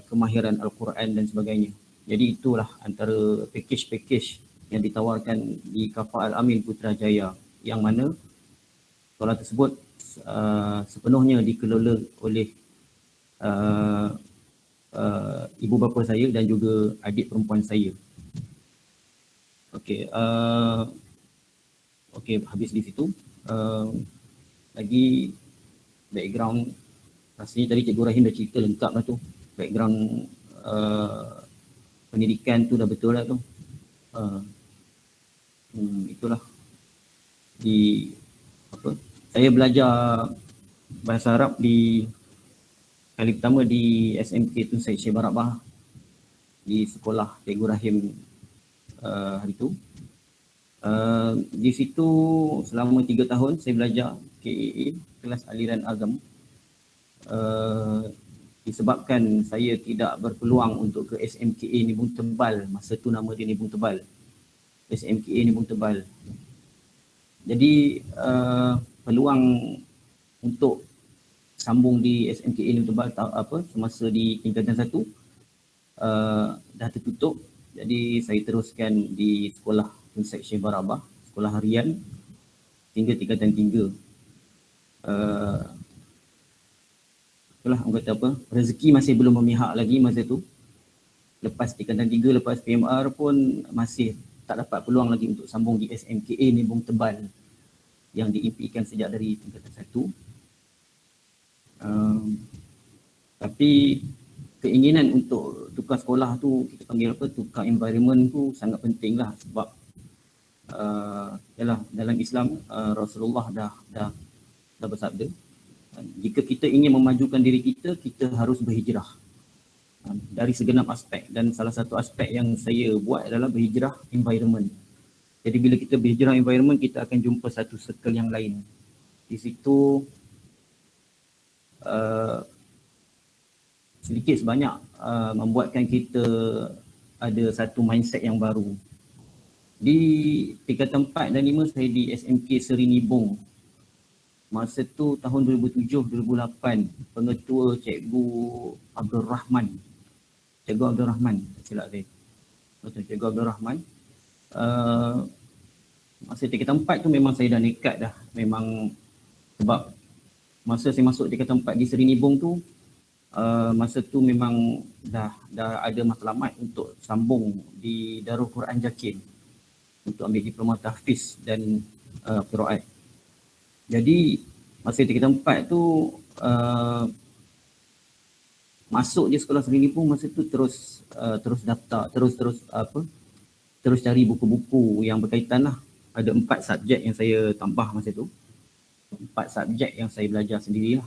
A: kemahiran Al-Quran dan sebagainya. Jadi itulah antara package yang ditawarkan di Kafah Al-Amin Putrajaya, yang mana sekolah tersebut sepenuhnya dikelola oleh ibu bapa saya dan juga adik perempuan saya. Okey, habis di situ. Lagi background, rasanya tadi Cikgu Rahim dah cerita lengkap lah tu. Background pendidikan tu dah betul lah tu. Itulah. Saya belajar bahasa Arab kali pertama di SMK Tun Syed Syekh Barabah, di sekolah Cikgu Rahim hari tu. Di situ selama 3 tahun saya belajar KAA, kelas aliran agama. Disebabkan saya tidak berpeluang untuk ke SMKA Nibung Tebal, masa tu nama dia Nibung Tebal, SMKA Nibung Tebal. Jadi peluang untuk sambung di SMKA Nibung Tebal semasa di tingkatan 1 dah tertutup. Jadi saya teruskan di sekolah Tun Syed Syekh Barabah, sekolah harian hingga tingkatan 3. Itulah orang kata rezeki masih belum memihak lagi masa tu. Lepas tingkatan 3, lepas PMR pun masih tak dapat peluang lagi untuk sambung di SMKA Nibung Tebal yang diimpikan sejak dari tingkatan 1. Tapi keinginan untuk tukar sekolah tu, kita panggil tukar environment tu sangat penting lah, sebab dalam Islam Rasulullah dah bersabda, jika kita ingin memajukan diri kita, kita harus berhijrah dari segenap aspek, dan salah satu aspek yang saya buat adalah berhijrah environment. Jadi bila kita berhijrah environment, kita akan jumpa satu circle yang lain. Di situ sedikit sebanyak membuatkan kita ada satu mindset yang baru. Di tingkatan 4 dan 5 saya di SMK Seri Nibong. Masa tu tahun 2007-2008, pengetua Cikgu Abdul Rahman. Cikgu Abdul Rahman, silap saya. Betul, Cikgu Abdul Rahman. Masa tingkatan 4 tu memang saya dah nekat dah. Memang sebab masa saya masuk tingkatan 4 di Seri Nibong tu, masa tu memang dah ada matlamat untuk sambung di Darul Quran Jakim untuk ambil diploma tahfiz dan qiraat. Jadi masa tingkatan 4 tu masuk je sekolah Seri Nibong, masa tu terus daftar, terus cari buku-buku yang berkaitan lah. Ada 4 subjek yang saya tambah masa tu. 4 subjek yang saya belajar sendirilah.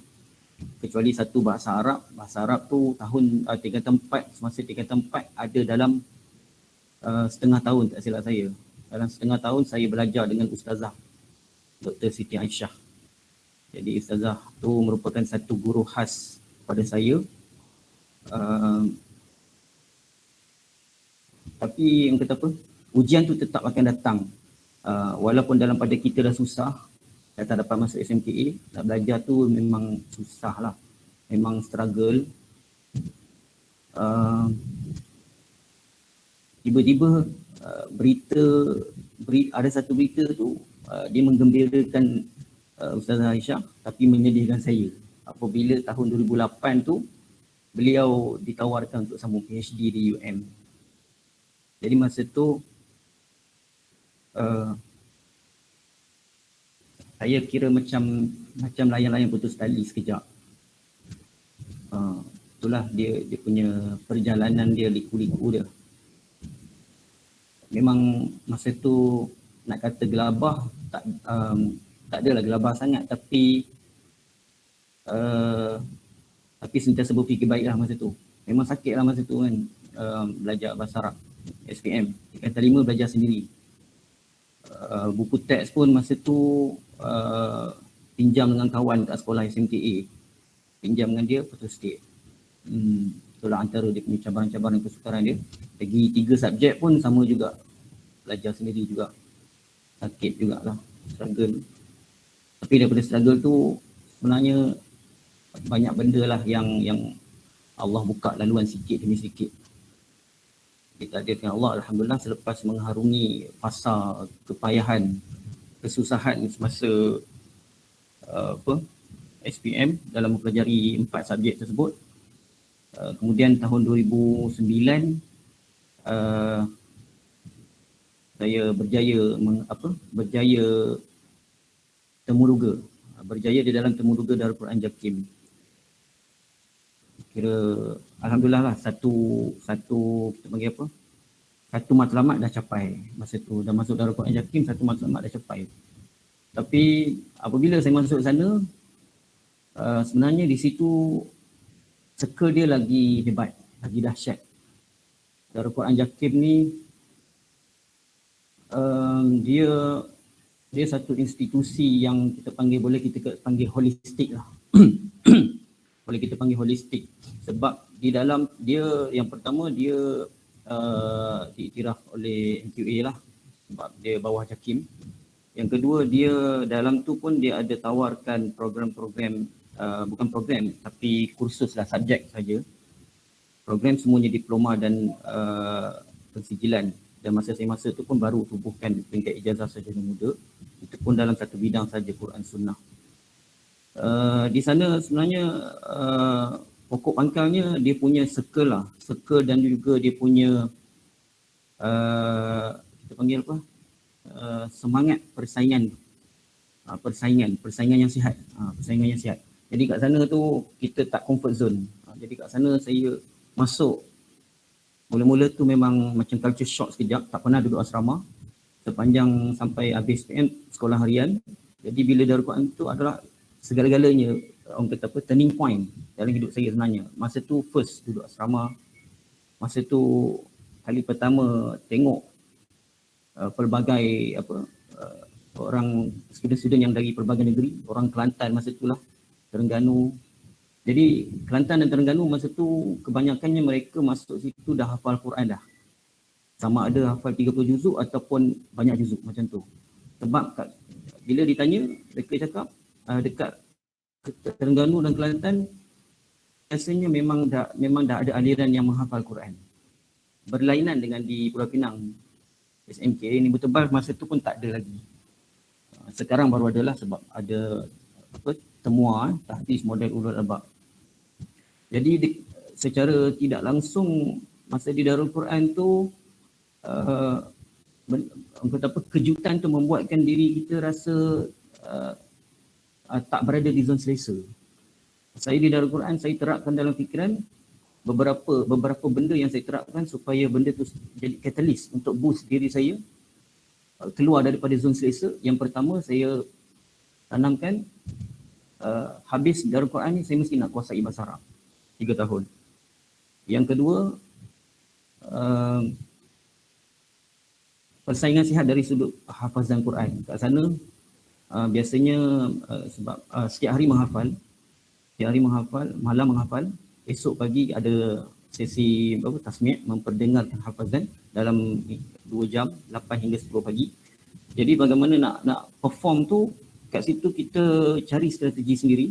A: Kecuali satu bahasa Arab. Bahasa Arab tu tahun tingkatan 4, semasa tingkatan 4 ada dalam setengah tahun, tak silap saya. Dalam setengah tahun saya belajar dengan Ustazah Dr. Siti Aisyah. Jadi Ustazah tu merupakan satu guru khas pada saya. Tapi yang kata apa, ujian tu tetap akan datang. Walaupun dalam pada kita dah susah, dah tak dapat masuk SMKA, nak belajar tu memang susah lah. Memang struggle. Tiba-tiba ada satu berita tu, dia menggembirakan Ustazah Aisyah, tapi menyedihkan saya. Apabila tahun 2008 tu, beliau ditawarkan untuk sambung PhD di UM. Jadi masa tu, saya kira macam layang-layang putus tali sekejap. Itulah dia punya perjalanan dia, liku-liku dia. Memang masa tu nak kata gelabah, tak adalah gelabah sangat, tapi sentiasa berfikir baiklah masa tu. Memang sakitlah masa tu kan, belajar bahasa Arab, SPM. Tingkatan 5 belajar sendiri. Buku teks pun masa tu pinjam dengan kawan kat sekolah SMKA. Pinjam dengan dia, putus sikit. Itulah antara dia punya cabaran-cabaran kesukaran dia. Lagi 3 subjek pun sama juga. Belajar sendiri juga. Sakit jugalah, struggle. Tapi daripada struggle tu sebenarnya banyak benda lah yang Allah buka laluan sikit demi sikit. Kita hadirkan Allah, Alhamdulillah, selepas mengharungi fasa kepayahan, kesusahan semasa SPM dalam mempelajari 4 subjek tersebut. Kemudian tahun 2009 saya berjaya temuruga. Berjaya di dalam temuruga Darul Quran Jakim. Kira alhamdulillah lah, satu kita panggil apa? Satu matlamat dah capai masa tu. Dah masuk Darul Quran Jakim, satu matlamat dah capai. Tapi apabila saya masuk sana, sebenarnya di situ circle dia lagi hebat, lagi dahsyat. Darul Quran Jakim ni dia satu institusi yang kita panggil, boleh kita panggil holistik lah. Boleh kita panggil holistik sebab di dalam dia, yang pertama dia diiktiraf oleh NQA lah sebab dia bawah Jakim. Yang kedua, dia dalam tu pun dia ada tawarkan program-program, bukan program tapi kursus lah, subjek saja. Program semuanya diploma dan pensijilan. Dan masa saya masuk tu pun baru tubuhkan peringkat ijazah sarjana muda. Itu pun dalam satu bidang saja, Quran Sunnah. Di sana sebenarnya pokok pangkalnya dia punya circle lah. Circle dan juga dia punya kita panggil apa? Semangat persaingan. Persaingan yang sihat. Persaingan yang sihat. Jadi kat sana tu kita tak comfort zone. Jadi kat sana saya masuk, mula-mula tu memang macam culture shock sekejap, tak pernah duduk asrama sepanjang sampai habis PM sekolah harian. Jadi bila Darul Quran tu adalah segala-galanya, orang kata apa, turning point dalam hidup saya sebenarnya. Masa tu first duduk asrama, masa tu kali pertama tengok pelbagai orang student-student yang dari pelbagai negeri, orang Kelantan masa itulah, Terengganu. Jadi Kelantan dan Terengganu masa tu kebanyakannya mereka masuk situ dah hafal Quran dah. Sama ada hafal 30 juzuk ataupun banyak juzuk macam tu. Sebab bila ditanya, mereka cakap dekat Terengganu dan Kelantan biasanya memang dah ada aliran yang menghafal Quran. Berlainan dengan di Pulau Pinang, SMK ni Bertebal masa tu pun tak ada lagi. Sekarang baru adalah sebab ada temua tahfiz model ulul albab. Jadi secara tidak langsung masa di Darul Quran tu kejutan tu membuatkan diri kita rasa tak berada di zon selesa. Saya di Darul Quran, saya terapkan dalam fikiran beberapa benda yang saya terapkan supaya benda tu jadi katalis untuk boost diri saya keluar daripada zon selesa. Yang pertama, saya tanamkan habis Darul Quran ni saya mesti nak kuasai bahasa Arab 3 tahun. Yang kedua, persaingan sihat dari sudut hafazan Quran. Kat sana biasanya sebab setiap hari menghafal, malam menghafal, esok pagi ada sesi tasmi' memperdengarkan hafazan dalam 2 jam, 8 hingga 10 pagi. Jadi bagaimana nak perform tu, kat situ kita cari strategi sendiri.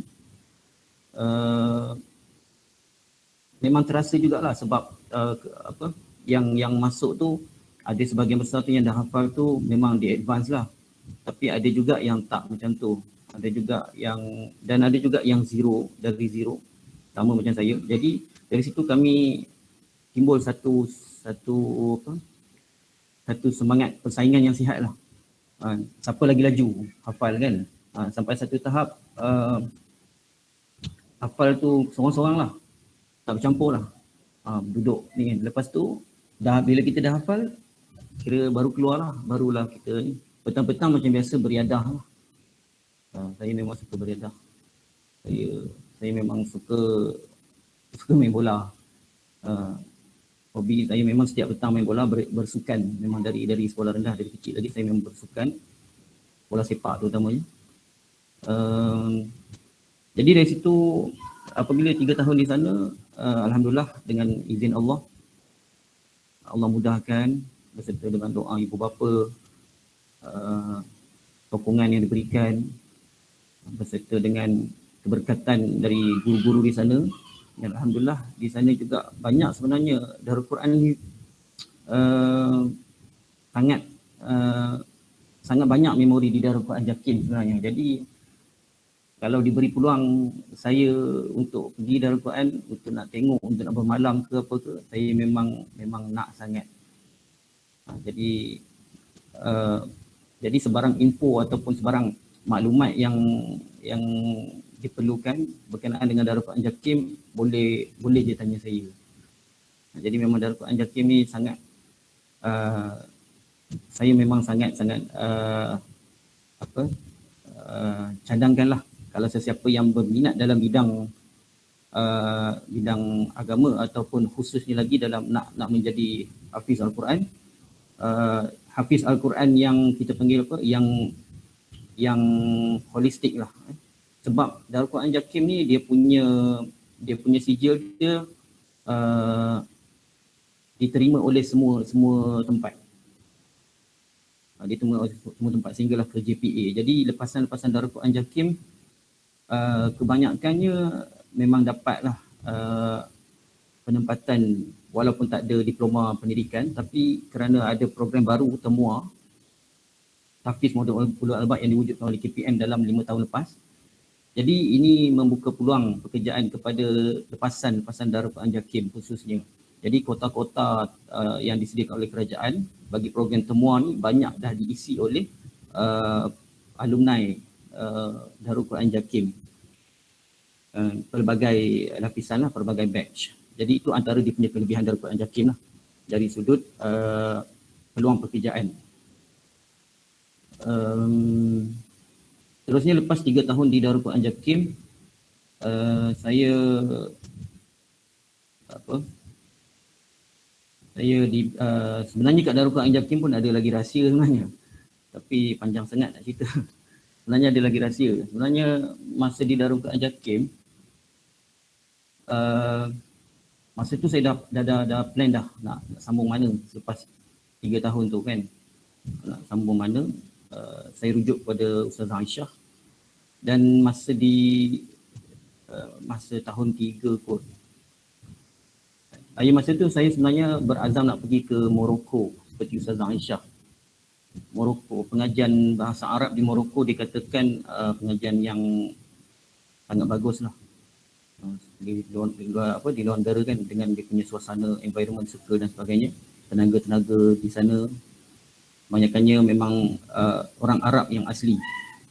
A: Memang terasa jugalah sebab yang masuk tu ada sebahagian besar tu yang dah hafal tu memang di advance lah. Tapi ada juga yang tak macam tu. Ada juga yang zero, dari zero. Sama macam saya. Jadi dari situ kami timbul satu semangat persaingan yang sihat lah. Siapa lagi laju hafal kan. Sampai satu tahap hafal tu seorang-seorang lah. Tak bercampur lah. Duduk ni kan. Lepas tu bila kita dah hafal, kira baru keluar lah. Barulah kita ni petang-petang macam biasa beriadah lah. Saya memang suka beriadah. Saya memang suka main bola. Hobi saya memang setiap petang main bola, bersukan. Memang dari sekolah rendah, dari kecil lagi saya memang bersukan. Bola sepak terutamanya. Jadi dari situ apabila 3 tahun di sana, alhamdulillah dengan izin Allah mudahkan beserta dengan doa ibu bapa, sokongan yang diberikan beserta dengan keberkatan dari guru-guru di sana. Dan alhamdulillah di sana juga banyak sebenarnya Darul Quran ni sangat banyak memori di Darul Quran Jakim sebenarnya. Jadi kalau diberi peluang saya untuk pergi Darul Quran, untuk nak tengok, untuk nak bermalam ke apa ke, saya memang nak sangat. Jadi sebarang info ataupun sebarang maklumat yang diperlukan berkenaan dengan Darul Quran Jakim, boleh je tanya saya. Jadi memang Darul Quran Jakim ni sangat saya memang sangat cadangkanlah kalau sesiapa yang berminat dalam bidang agama ataupun khususnya lagi dalam nak menjadi hafiz Al-Quran, hafiz Al-Quran yang kita panggil yang holistik lah. Sebab Darul Quran Jakim ni dia punya sijil dia diterima oleh semua tempat. Diterima oleh semua tempat sehinggalah ke JPA. Jadi lepasan Darul Quran Jakim kebanyakannya memang dapatlah penempatan walaupun tak ada diploma pendidikan, tapi kerana ada program baru temua tahfiz modul ulul albab yang diwujudkan oleh KPM dalam 5 tahun lepas. Jadi ini membuka peluang pekerjaan kepada lepasan Darul Quran Jakim khususnya. Jadi kota-kota yang disediakan oleh kerajaan bagi program temua ni banyak dah diisi oleh alumni Darul Quran Jakim. Pelbagai lapisan lah, pelbagai batch. Jadi itu antara dia punya kelebihan Darul Quran Jakim lah dari sudut peluang pekerjaan. Terusnya lepas 3 tahun di Darul Quran Jakim, saya Saya sebenarnya kat Darul Quran Jakim pun ada lagi rahsia sebenarnya. Tapi panjang sangat nak cerita. Sebenarnya ada lagi rahsia. Sebenarnya masa di Darul Quran Jakim, masa tu saya dah plan dah nak sambung mana selepas 3 tahun tu kan. Nak sambung mana, saya rujuk kepada Ustazah Aisyah. Dan masa tahun 3 kot. Masa tu saya sebenarnya berazam nak pergi ke Morocco seperti Ustazah Aisyah. Morocco, pengajian bahasa Arab di Morocco dikatakan pengajian yang sangat bagus lah. Di luar negara kan, dengan dia punya suasana, environment suka dan sebagainya. Tenaga-tenaga di sana kebanyakannya memang orang Arab yang asli.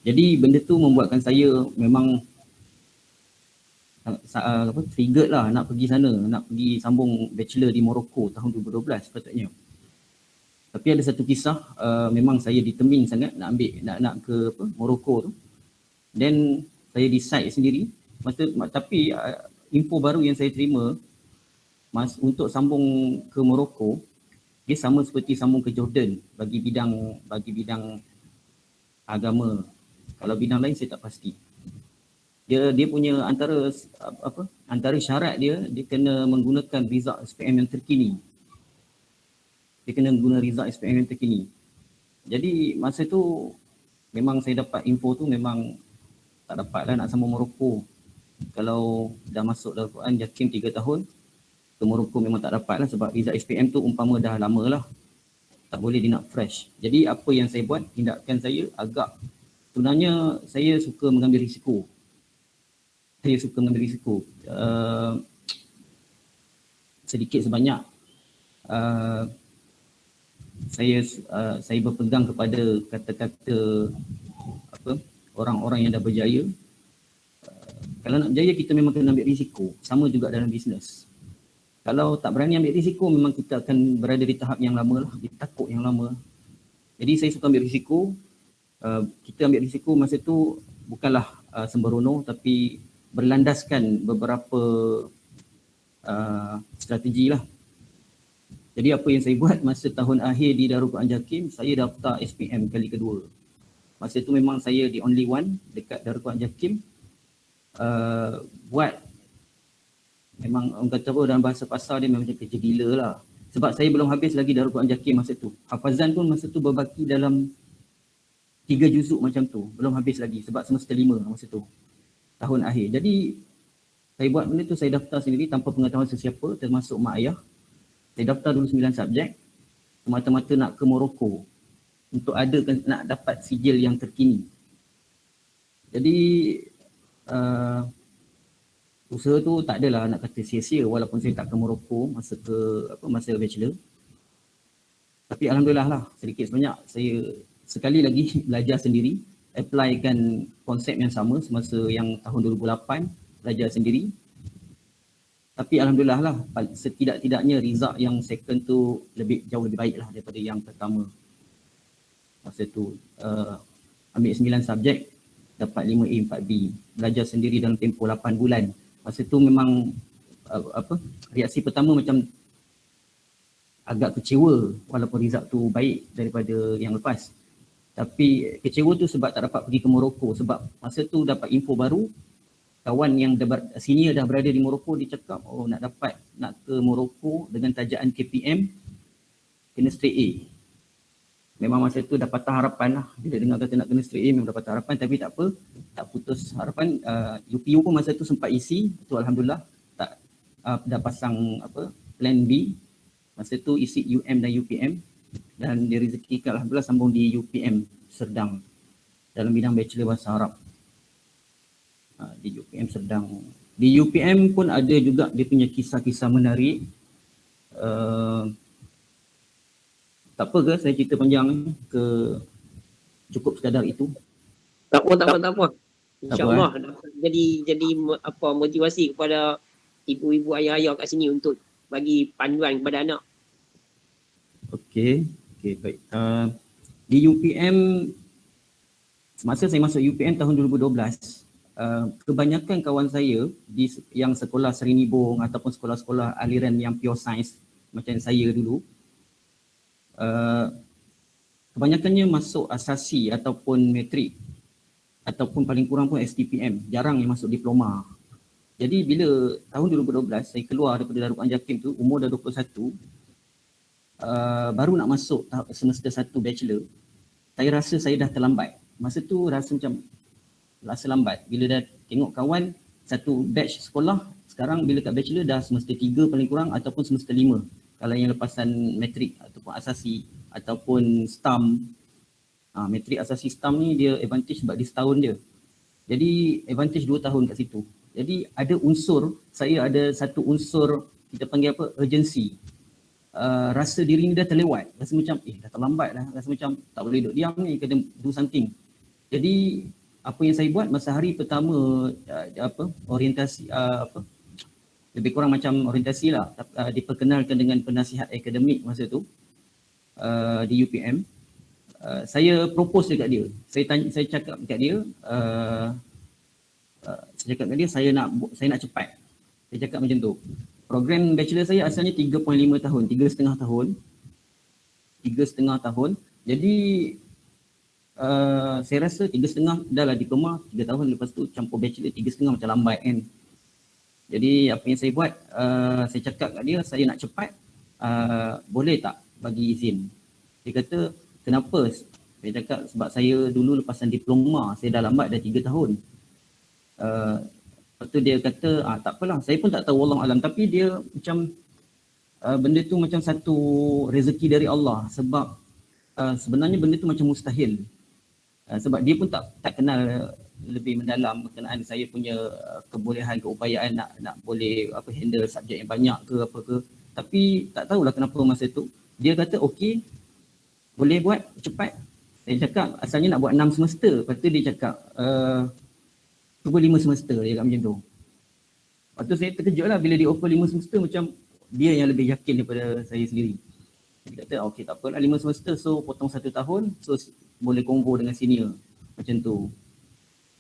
A: Jadi benda tu membuatkan saya memang triggered lah nak pergi sana, nak pergi sambung bachelor di Morocco tahun 2012 sepatutnya. Tapi ada satu kisah, memang saya determine sangat nak ke Morocco tu. Then saya decide sendiri. Tapi info baru yang saya terima untuk sambung ke Morocco, dia sama seperti sambung ke Jordan bagi bidang agama. Kalau bidang lain saya tak pasti. Dia punya antara syarat dia kena menggunakan result SPM yang terkini. Dia kena guna result SPM yang terkini. Jadi masa tu memang saya dapat info tu memang tak dapat lah nak sambung Morocco. Kalau dah masuk dalam Quran Jakim 3 tahun, ke Morocco memang tak dapat lah sebab result SPM tu umpama dah lama lah. Tak boleh dia nak fresh. Jadi apa yang saya buat, tindakan saya sebenarnya saya suka mengambil risiko. Sedikit sebanyak saya berpegang kepada kata-kata orang-orang yang dah berjaya. Kalau nak berjaya kita memang kena ambil risiko. Sama juga dalam bisnes. Kalau tak berani ambil risiko memang kita akan berada di tahap yang lama lah, di takut yang lama. Jadi saya suka ambil risiko. Kita ambil risiko masa tu bukanlah sembrono tapi berlandaskan beberapa strategi lah. Jadi apa yang saya buat masa tahun akhir di Darul Quran Jakim, saya daftar SPM kali kedua. Masa tu memang saya the only one dekat Darul Quran Jakim. Buat memang orang kata apa dalam bahasa pasar dia memang kerja gila lah. Sebab saya belum habis lagi Darul Quran Jakim masa tu. Hafazan pun masa tu berbaki dalam 3 juzuk macam tu. Belum habis lagi sebab semester 5 masa tu. Tahun akhir. Jadi saya buat benda tu, saya daftar sendiri tanpa pengetahuan sesiapa termasuk mak ayah. Saya daftar dulu 9 subjek. Semata-mata nak ke Morocco untuk nak dapat sijil yang terkini. Jadi usaha tu tak adalah nak kata sia-sia walaupun saya tak ke Morocco masa bachelor. Tapi alhamdulillah lah, sedikit sebanyak saya sekali lagi belajar sendiri, applykan konsep yang sama semasa yang tahun 2008, belajar sendiri. Tapi alhamdulillah lah, setidak-tidaknya result yang second tu jauh lebih baik lah daripada yang pertama. Masa tu ambil 9 subjek, dapat 5A 4B. Belajar sendiri dalam tempoh 8 bulan. Masa tu memang reaksi pertama macam agak kecewa walaupun result tu baik daripada yang lepas. Tapi kecewa tu sebab tak dapat pergi ke Morocco. Sebab masa tu dapat info baru, kawan yang senior dah berada di Morocco, dia cakap nak ke Morocco dengan tajaan KPM kena straight A. Memang masa tu dah patah harapan lah. Bila dengar kata nak kena straight A memang dah patah harapan, tapi tak apa, tak putus harapan. UPU pun masa tu sempat isi, tu alhamdulillah tak dah pasang plan B. Masa tu isi UM dan UPM dan direzekikan alhamdulillah sambung di UPM Serdang dalam bidang bachelor bahasa Arab. Di UPM Serdang. Di UPM pun ada juga dia punya kisah-kisah menarik. Tak apa ke saya cerita panjang ke cukup sekadar itu?
C: Tak apa. InsyaAllah jadi motivasi kepada ibu-ibu ayah-ayah kat sini untuk bagi panduan kepada anak.
A: Okey, baik. Di UPM, masa saya masuk UPM tahun 2012, kebanyakan kawan saya yang sekolah Seri Nibong ataupun sekolah-sekolah aliran yang pure science macam saya dulu, kebanyakannya masuk asasi ataupun matrik ataupun paling kurang pun STPM, jarang yang masuk diploma. Jadi bila tahun 2012 saya keluar daripada Darul Quran Jakim tu, umur dah 21, baru nak masuk semester 1 bachelor, saya rasa saya dah terlambat. Masa tu rasa lambat. Bila dah tengok kawan satu batch sekolah, sekarang bila kat bachelor dah semester 3 paling kurang ataupun semester 5. Kalau yang lepasan matrik ataupun asasi ataupun STAM. Matrik asasi STAM ni dia advantage sebab dia setahun je. Jadi advantage 2 tahun kat situ. Jadi ada unsur, saya ada satu unsur kita panggil apa, urgency. Rasa diri ni dah terlewat, rasa macam dah terlambat dah, rasa macam tak boleh duduk diam ni, kena do something. Jadi apa yang saya buat masa hari pertama orientasi lebih kurang macam orientasi lah, diperkenalkan dengan penasihat akademik masa tu di UPM. Saya propose dekat dia, saya cakap dekat dia, saya nak cepat. Saya cakap macam tu. Program bachelor saya asalnya 3.5 tahun, 3.5 tahun. Jadi saya rasa 3.5 dah lah diploma, 3 tahun lepas tu campur bachelor 3.5 macam lambat kan. Jadi apa yang saya buat, saya cakap kat dia saya nak cepat, boleh tak bagi izin. Dia kata kenapa? Saya cakap sebab saya dulu lepasan diploma, saya dah lambat dah 3 tahun. Lepas tu dia kata, tak apalah, saya pun tak tahu wallahu alam, tapi dia macam benda tu macam satu rezeki dari Allah sebab sebenarnya benda tu macam mustahil. Sebab dia pun tak kenal lebih mendalam berkenaan saya punya kebolehan, keupayaan nak boleh handle subjek yang banyak ke apa ke. Tapi tak tahulah kenapa masa tu dia kata okey, boleh buat cepat. Saya cakap asalnya nak buat 6 semester, lepas tu dia cakap cuba 5 semester, dia cakap macam tu. Lepas tu saya terkejut lah bila dia offer 5 semester, macam dia yang lebih yakin daripada saya sendiri. Dia kata okey tak apalah 5 semester, so potong 1 tahun, so boleh combo dengan senior, macam tu.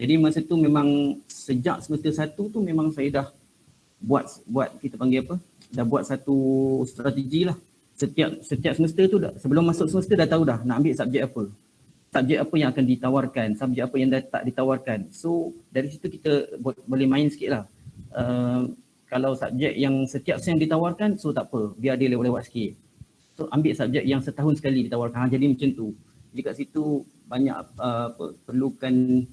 A: Jadi masa tu memang sejak semester 1 tu memang saya dah buat kita panggil apa, dah buat satu strategi lah. Setiap semester tu dah, sebelum masuk semester dah tahu dah nak ambil subjek apa yang akan ditawarkan, subjek apa yang dah tak ditawarkan. So dari situ kita boleh main sikit lah. Kalau subjek yang setiap sem ditawarkan, so tak apa, biar dia lewat-lewat sikit. So ambil subjek yang setahun sekali ditawarkan. Jadi macam tu. Jadi kat situ banyak perlukan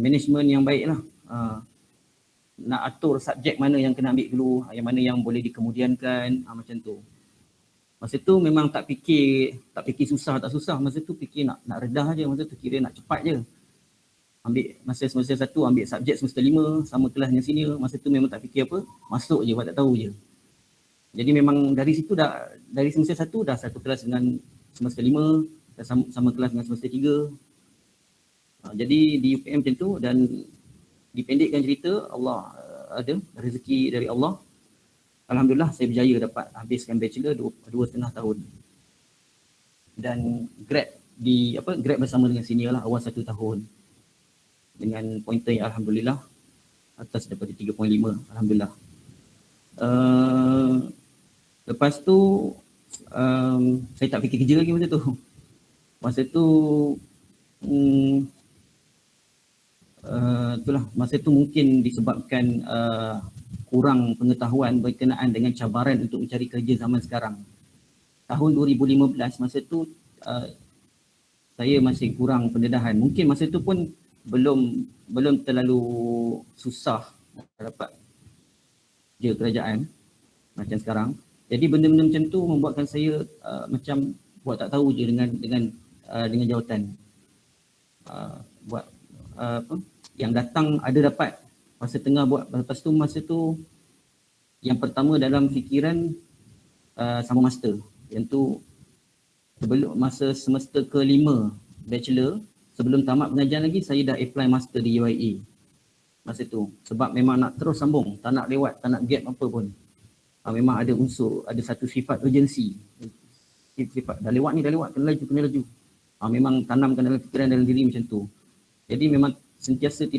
A: management yang baik lah. Nak atur subjek mana yang kena ambil dulu, yang mana yang boleh dikemudiankan, macam tu. Masa tu memang tak fikir susah tak susah, masa tu fikir nak redah je, masa tu kira nak cepat je. Ambil masa semester 1 ambil subjek semester 5 sama kelas dengan senior, masa tu memang tak fikir apa, masuk je buat tak tahu je. Jadi memang dari situ dah, dari semester 1 dah satu kelas dengan semester 5, dah sama kelas dengan semester 3. Jadi di UPM macam tu, dan dipendekkan cerita, Allah ada rezeki dari Allah. Alhamdulillah saya berjaya dapat habiskan bachelor 2.5 tahun. Dan grad bersama dengan senior lah awal 1 tahun. Dengan pointer yang alhamdulillah atas daripada 3.5, alhamdulillah. Lepas tu saya tak fikir kerja lagi masa tu. Masa tu itulah, masa tu mungkin disebabkan kurang pengetahuan berkenaan dengan cabaran untuk mencari kerja zaman sekarang. Tahun 2015 masa tu saya masih kurang pendedahan. Mungkin masa tu pun belum terlalu susah dapat kerja kerajaan macam sekarang. Jadi benda-benda macam tu membuatkan saya macam buat tak tahu je dengan jawatan. Buat yang datang ada dapat, masa tengah buat, lepas tu masa tu yang pertama dalam fikiran sama master. Yang tu sebelum masa semester ke-5 bachelor, sebelum tamat pengajian lagi saya dah apply master di UIA masa tu. Sebab memang nak terus sambung, tak nak lewat, tak nak gap apa pun. Memang ada unsur, ada satu sifat urgency. Sifat dah lewat, kena laju. Memang tanamkan dalam fikiran, dalam diri macam tu. Jadi memang sentiasa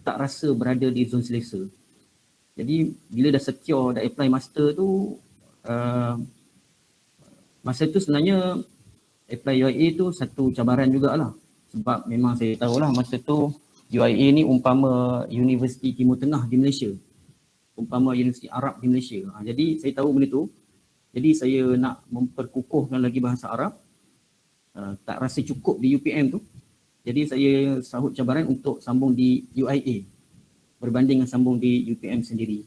A: tak rasa berada di zon selesa. Jadi bila dah secure, dah apply master tu, masa tu sebenarnya apply UIA tu satu cabaran jugalah. Sebab memang saya tahulah masa tu UIA ni umpama Universiti Timur Tengah di Malaysia. Umpama Universiti Arab di Malaysia. Jadi saya tahu benda tu. Jadi saya nak memperkukuhkan lagi bahasa Arab. Tak rasa cukup di UPM tu. Jadi saya sahut cabaran untuk sambung di UIA. Berbanding dengan sambung di UPM sendiri.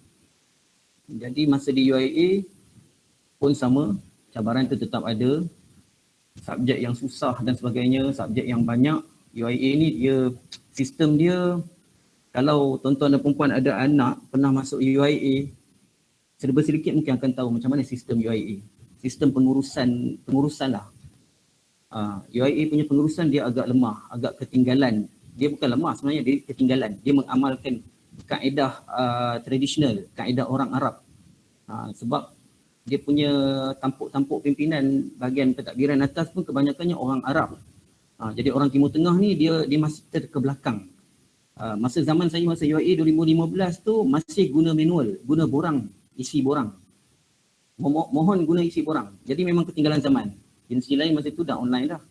A: Jadi masa di UIA pun sama, cabaran tu tetap ada. Subjek yang susah dan sebagainya, subjek yang banyak. UIA ni dia, sistem dia, kalau tuan-tuan dan perempuan ada anak pernah masuk UIA, serba sedikit mungkin akan tahu macam mana sistem UIA. Sistem pengurusan lah. UIA punya pengurusan dia agak lemah, agak ketinggalan. Dia bukan lemah sebenarnya, dia ketinggalan. Dia mengamalkan kaedah tradisional, kaedah orang Arab. Sebab dia punya tampuk-tampuk pimpinan bahagian pentadbiran atas pun kebanyakannya orang Arab. Jadi orang Timur Tengah ni dia masih terkebelakang. Masa zaman saya masa UIA 2015 tu masih guna manual, guna borang, isi borang. Mohon guna isi borang. Jadi memang ketinggalan zaman. Universiti lain masa tu dah online dah.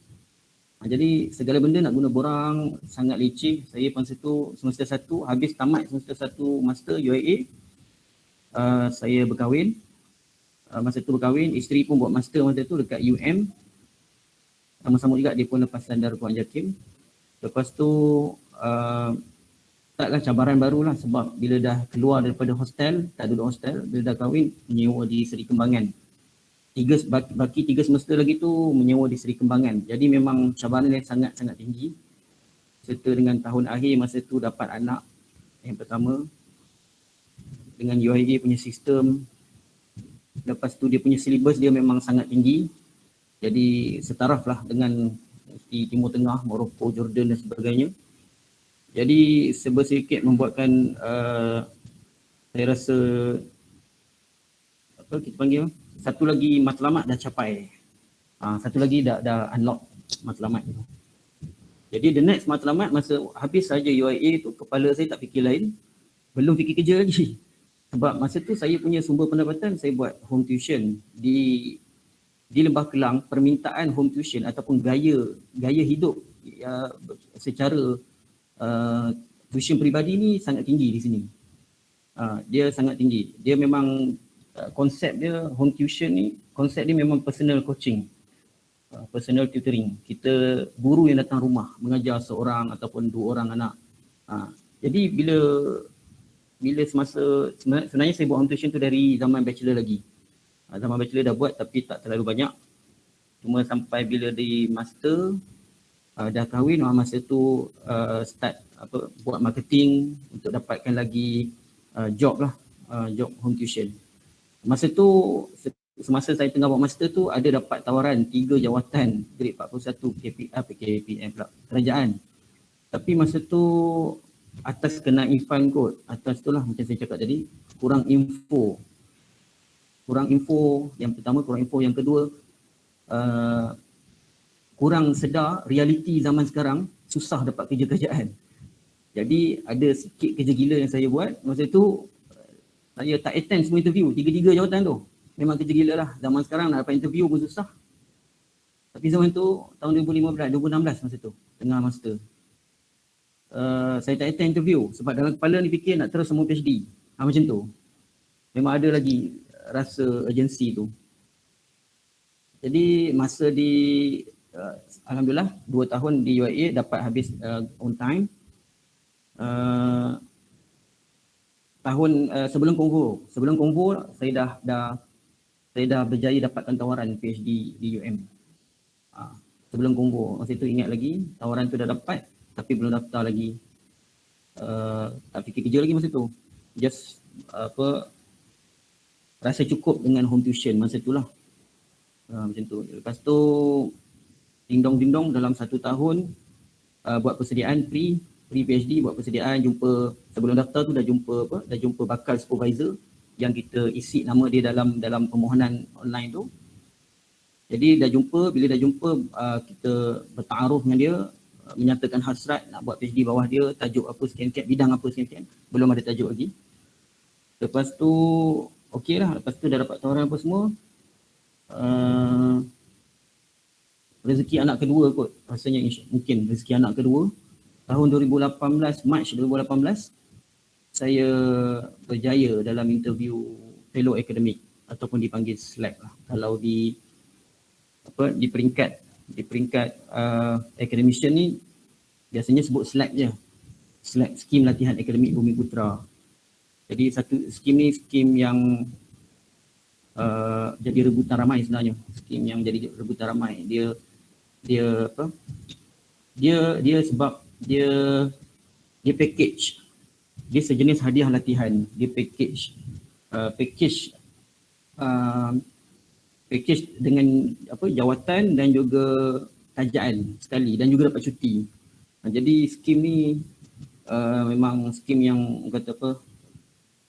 A: Jadi segala benda nak guna borang, sangat leceh. Saya masa tu semester 1, habis tamat semester 1 master UIA, saya berkahwin. Masa tu berkahwin, isteri pun buat master masa tu dekat UM. Sama-sama juga dia pun lepas Darul Quran Jakim. Lepas tu taklah cabaran barulah sebab bila dah keluar daripada hostel, tak duduk hostel, bila dah kahwin menyewa di Seri Kembangan. Baki 3 semester lagi tu menyewa di Seri Kembangan. Jadi memang cabaran yang sangat-sangat tinggi. Serta dengan tahun akhir masa tu dapat anak yang pertama. Dengan UIA punya sistem. Lepas tu dia punya silibus dia memang sangat tinggi. Jadi setaraf lah dengan di Timur Tengah, Morocco, Jordan dan sebagainya. Jadi serba sedikit membuatkan saya rasa apa kita panggil, satu lagi matlamat dah capai. Satu lagi dah unlock matlamat tu. Jadi the next matlamat masa habis saja UIA tu, kepala saya tak fikir lain. Belum fikir kerja lagi. Sebab masa tu saya punya sumber pendapatan saya buat home tuition di Lembah Kelang. Permintaan home tuition ataupun gaya hidup secara tuition peribadi ni sangat tinggi di sini. Dia sangat tinggi. Dia memang konsep dia home tuition ni, konsep dia memang personal coaching, personal tutoring. Kita guru yang datang rumah mengajar seorang ataupun 2 orang anak. Jadi bila semasa sebenarnya saya buat home tuition tu dari zaman bachelor lagi. Zaman bachelor dah buat tapi tak terlalu banyak. Cuma sampai bila di master dah kahwin, masa tu start buat marketing untuk dapatkan lagi job lah, job home tuition. Masa tu semasa saya tengah buat master tu ada dapat tawaran 3 jawatan grade 41 KPM pula, kerajaan. Tapi masa tu atas kena infan kot, atas tu lah macam saya cakap tadi, kurang info yang pertama, kurang info yang kedua, kurang sedar realiti zaman sekarang, susah dapat kerja kerajaan. Jadi ada sikit kerja gila yang saya buat. Masa tu saya tak attend semua interview, 3 jawatan tu. Memang kerja gila lah. Zaman sekarang nak dapat interview pun susah. Tapi zaman tu tahun 2016 masa tu, tengah master. Saya tak attend interview sebab dalam kepala ni fikir nak terus semua PhD. Macam tu. Memang ada lagi rasa urgency tu. Jadi masa di alhamdulillah 2 tahun di UIA dapat habis on time. Tahun sebelum Konvo saya dah berjaya dapatkan tawaran PhD di UM. Sebelum Konvo, masa itu ingat lagi tawaran tu dah dapat tapi belum daftar lagi. Tak fikir kerja lagi masa tu. Just rasa cukup dengan home tuition masa itulah. Macam tu. Lepas tu ding-dong dalam 1 tahun buat persediaan pre-PhD, buat persediaan, jumpa sebelum daftar tu dah jumpa bakal supervisor yang kita isi nama dia dalam permohonan online tu. Jadi bila dah jumpa kita bertaaruf dengan dia, menyatakan hasrat nak buat PhD bawah dia, tajuk apa sekian-sekian, bidang apa sekian-sekian, belum ada tajuk lagi. Lepas tu okey lah, lepas tu dah dapat tawaran apa semua. Rezeki anak kedua kot, rasanya mungkin rezeki anak kedua. Tahun 2018, Mac 2018, saya berjaya dalam interview fellow akademik ataupun dipanggil SLAC lah. Kalau di peringkat academician ni biasanya sebut SLAC je. SLAC, Skim Latihan Akademik Bumi Putra. Jadi satu skim ni skim yang jadi rebutan ramai sebenarnya. Skim yang jadi rebutan ramai. Dia sebab dia package. Dia sejenis hadiah latihan. Dia package dengan jawatan dan juga tajaan sekali dan juga dapat cuti. Jadi skim ni memang skim yang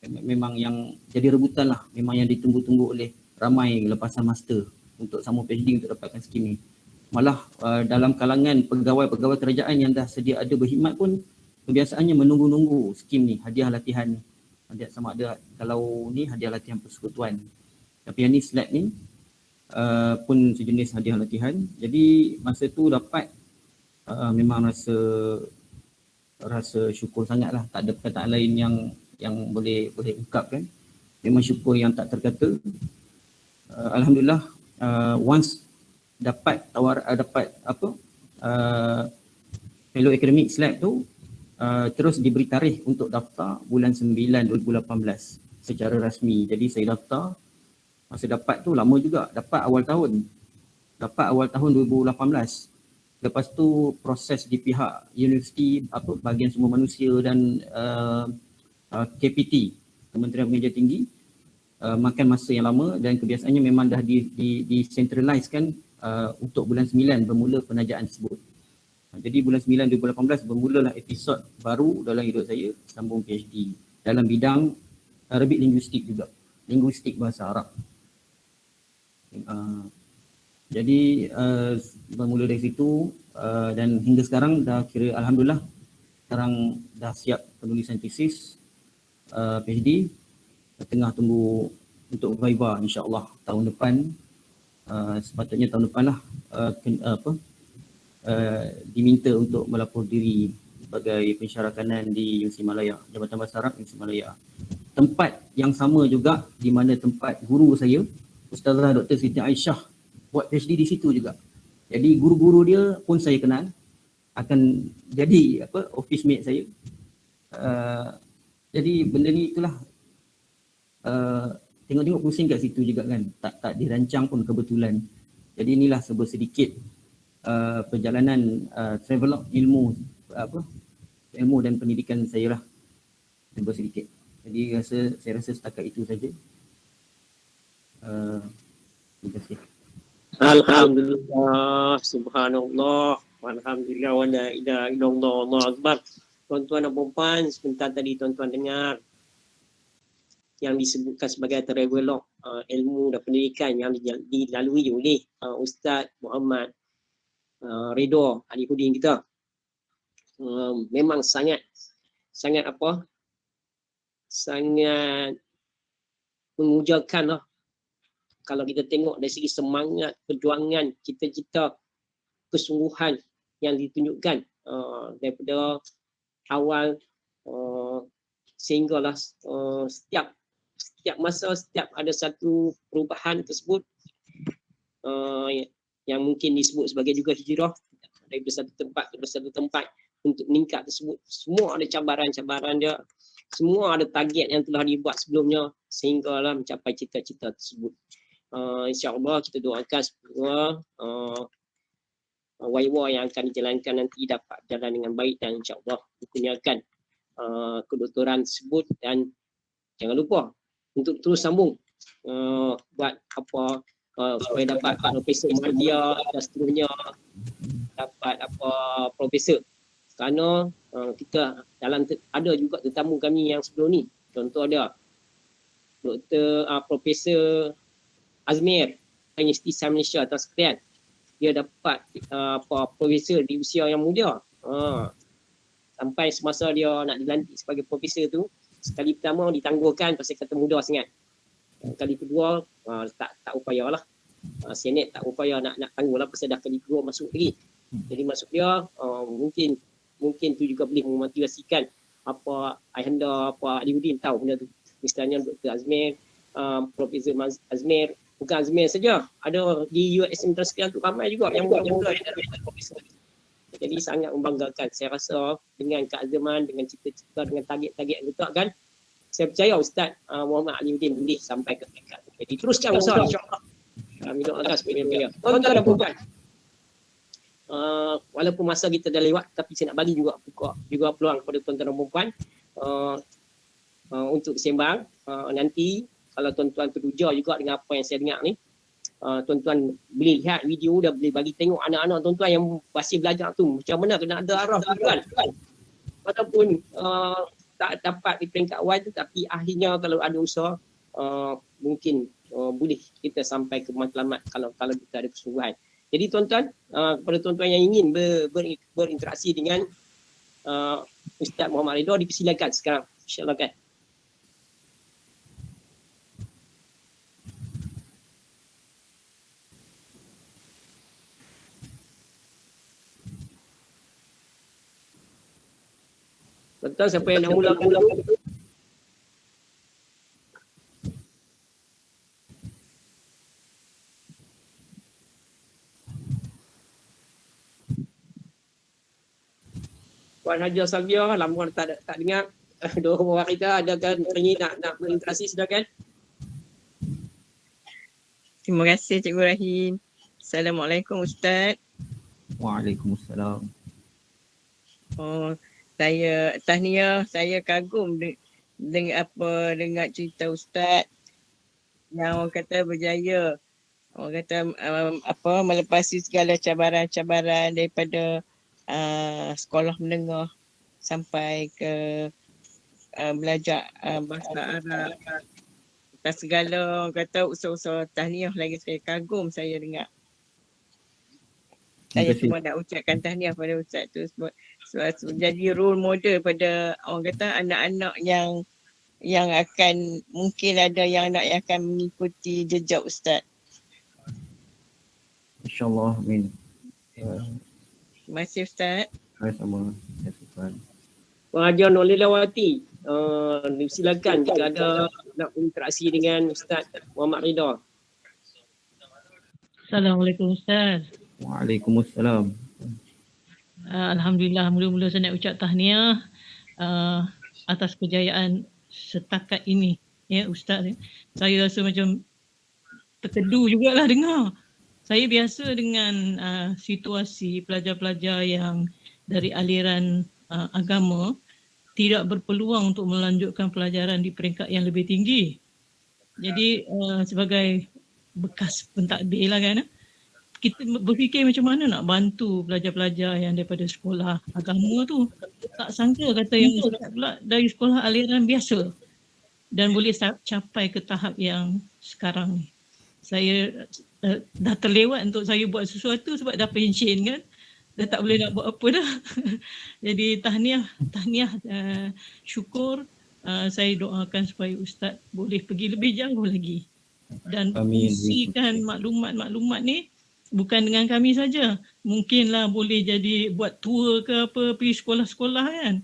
A: memang yang jadi rebutan lah, memang yang ditunggu-tunggu oleh ramai lepasan master untuk sambung PhD untuk dapatkan skim ni. Malah dalam kalangan pegawai-pegawai kerajaan yang dah sedia ada berkhidmat pun kebiasaannya menunggu-nunggu skim ni, hadiah latihan ni. Dia sama ada kalau ni hadiah latihan persekutuan. Tapi yang ni SLAC ni pun sejenis hadiah latihan. Jadi masa tu dapat memang rasa syukur sangatlah, tak ada perkataan lain yang boleh ungkapkan. Memang syukur yang tak terkata. Alhamdulillah once dapat fellow academic SLAC tu terus diberi tarikh untuk daftar bulan 9 2018 secara rasmi. Jadi saya daftar, masa dapat tu lama juga, dapat awal tahun 2018. Lepas tu proses di pihak universiti, bahagian semua manusia dan KPT, Kementerian Pengajian Tinggi, makan masa yang lama dan kebiasaannya memang dah di-centralizekan untuk bulan 9 bermula penajaan tersebut. Jadi bulan 9 2018 bermulalah episod baru dalam hidup saya, sambung PhD dalam bidang Arabic linguistik juga, linguistik bahasa Arab. Jadi bermula dari situ dan hingga sekarang dah kira alhamdulillah sekarang dah siap penulisan tesis PhD, tengah tunggu untuk viva insya-Allah tahun depan. Sepatutnya tahun depan lah diminta untuk melapor diri sebagai pensyarakanan di Universiti Malaya, Jabatan Bahasa Arab Universiti Malaya. Tempat yang sama juga di mana tempat guru saya, Ustazah Dr. Siti Aisyah, buat PhD di situ juga. Jadi guru-guru dia pun saya kenal, akan jadi office mate saya. Jadi benda ni itulah tengok-tengok pusing kat situ juga kan, tak dirancang pun kebetulan. Jadi inilah sebuah sedikit perjalanan travel ilmu dan pendidikan saya lah, sebuah sedikit. Jadi saya rasa setakat itu saja. Terima kasih.
C: Alhamdulillah, subhanallah, alhamdulillah, wa la ilaha illallah, Allahu akbar. Tuan-tuan dan puan-puan, sebentar tadi tuan-tuan dengar yang disebutkan sebagai travelog ilmu dan pendidikan yang dilalui oleh Ustaz Muhammad Ridho Alihudin kita. Memang sangat mengujakan lah. Kalau kita tengok dari segi semangat, perjuangan, cita-cita, kesungguhan yang ditunjukkan daripada awal sehinggalah setiap masa, setiap ada satu perubahan tersebut yang mungkin disebut sebagai juga hijrah dari satu tempat ke satu tempat untuk meningkat tersebut. Semua ada cabaran-cabaran dia, semua ada target yang telah dibuat sebelumnya sehinggalah mencapai cita-cita tersebut. InsyaAllah kita doakan semua waiwa yang akan dijalankan nanti dapat jalan dengan baik dan insyaAllah dikurniakan kedoktoran tersebut, dan jangan lupa untuk terus sambung buat supaya dapat profesor media dan seterusnya, dapat profesor, kerana kita dalam ada juga tetamu kami yang sebelum ni, contoh ada Profesor Azmir Universiti Islam Malaysia atau sekalian, dia dapat profesor di usia yang muda. Sampai semasa dia nak dilantik sebagai profesor tu, sekali pertama ditangguhkan pasal kata mudah sangat. Kali kedua tak upayalah. Senate tak upaya nak tangguh lah pasal dah kali kedua masuk lagi. Jadi masuk dia mungkin tu juga boleh memotivasikan apa Ayahanda, apa Aliuddin tahu benda tu. Misalnya Dr. Azmir, Profesor Azmir, bukan Azmir saja, ada di USM Transkrian tu ramai juga yang buat benda yang ada profesor. Jadi sangat membanggakan. Saya rasa dengan keazaman, dengan cita-cita, dengan target-target yang diletakkan, saya percaya Ustaz Muhammad Aliuddin boleh sampai ke peringkat. Jadi teruskan usaha insya-Allah. Kami doakan supaya dia. Tuan-tuan dan puan-puan, walaupun masa kita dah lewat, tapi saya nak bagi juga peluang kepada tuan-tuan dan puan-puan untuk sembang. Nanti kalau tuan-tuan tertuja juga dengan apa yang saya dengar ni, tuan-tuan boleh lihat video, dah boleh bagi tengok anak-anak tuan-tuan yang masih belajar tu macam mana kena ada arah tuan-tuan. Walaupun tak dapat di peringkat awal tu, tapi akhirnya kalau ada usaha mungkin boleh kita sampai ke matlamat kalau kita ada kesungguhan. Jadi tuan-tuan, kepada tuan-tuan yang ingin berinteraksi dengan Ustaz Muhammad Ridha, dipersilakan sekarang. InsyaAllah kan. Tuan-tuan, siapa yang nak mula? Puan Haja Salvia, lama tak dengar. Dua orang kita ada kan ingin nak berinteraksi, silakan.
D: Terima kasih Cikgu Rahim. Assalamualaikum Ustaz.
A: Waalaikumsalam.
D: Saya tahniah, saya kagum dengar cerita Ustaz yang orang kata berjaya. Orang kata melepasi segala cabaran-cabaran daripada sekolah menengah sampai ke belajar bahasa Arab. Atas segala orang kata usaha-usaha, tahniah lagi, saya kagum saya dengar. Saya cuma nak ucapkan tahniah pada Ustaz tu sebab jadi role model pada orang kata anak-anak yang akan mungkin ada yang akan mengikuti jejak Ustaz.
A: InsyaAllah, amin.
D: Terima kasih Ustaz.
A: Sama-sama.
C: Puan Haja Nolilawati, silakan jika ada nak berinteraksi dengan Ustaz Muhammad Ridha.
E: Assalamualaikum Ustaz.
A: Waalaikumsalam.
E: Alhamdulillah, mula-mula saya nak ucap tahniah atas kejayaan setakat ini. Ya Ustaz, saya rasa macam terkedu jugalah dengar. Saya biasa dengan situasi pelajar-pelajar yang dari aliran agama tidak berpeluang untuk melanjutkan pelajaran di peringkat yang lebih tinggi. Jadi sebagai bekas pentadbir lah kan, kita berfikir macam mana nak bantu pelajar-pelajar yang daripada sekolah agama tu. Tak sangka kata yang ustaz pula dari sekolah aliran biasa dan boleh capai ke tahap yang sekarang ni. Saya dah terlewat untuk saya buat sesuatu sebab dah pension kan. Dah tak boleh nak buat apa dah. Jadi tahniah syukur. Saya doakan supaya ustaz boleh pergi lebih jauh lagi dan kongsikan maklumat-maklumat ni bukan dengan kami saja. Mungkinlah boleh jadi buat tour ke apa, pergi sekolah-sekolah kan,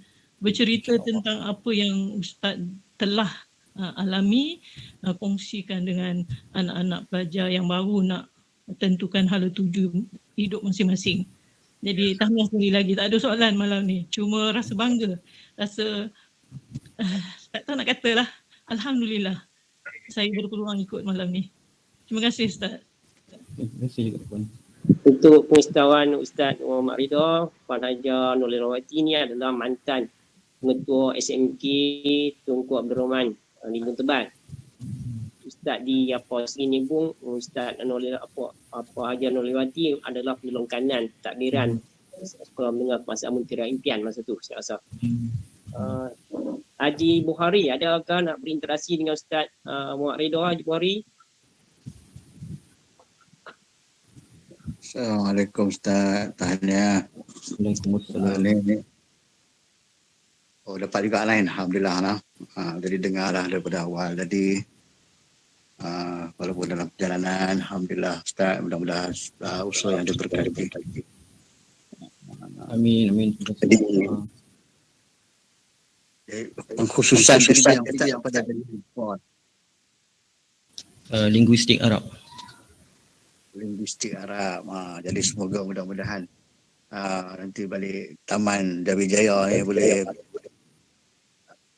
E: bercerita tentang apa yang ustaz telah alami, kongsikan dengan anak-anak pelajar yang baru nak tentukan hala tuju hidup masing-masing. Jadi tahniah sekali lagi. Tak ada soalan malam ni, cuma rasa bangga, rasa tak tahu nak katalah. Alhamdulillah saya berpeluang ikut malam ni. Terima kasih Ustaz.
A: Terima kasih juga Puan.
C: Untuk pengetahuan Ustaz Muhammad Ridha, Puan Haja Nolilawati ni adalah mantan Pengetua SMK Tunku Abdul Rahman Lindung Tebal. Ustaz di sini pun Ustaz Haja Nolilawati adalah penolong kanan takbiran sekolah menengah kebangsaan Muntera Impian masa tu saya rasa. Haji Bukhari, adakah nak berinteraksi dengan Ustaz Muhammad Ridha? Haji Bukhari.
F: Assalamualaikum Ustaz. Tahniah.
A: Waalaikumsalam.
F: Oh, dapat juga lain. Alhamdulillah lah. Jadi dengarlah daripada awal. Jadi walaupun dalam perjalanan, Alhamdulillah Ustaz, mudah-mudahan usaha yang diberkati.
A: Amin.
F: Jadi pengkhususan tadi yang Ustaz pada
A: linguistik Arab.
F: linguistik Arab. Jadi semoga mudah-mudahan nanti balik Taman Jawijaya ni boleh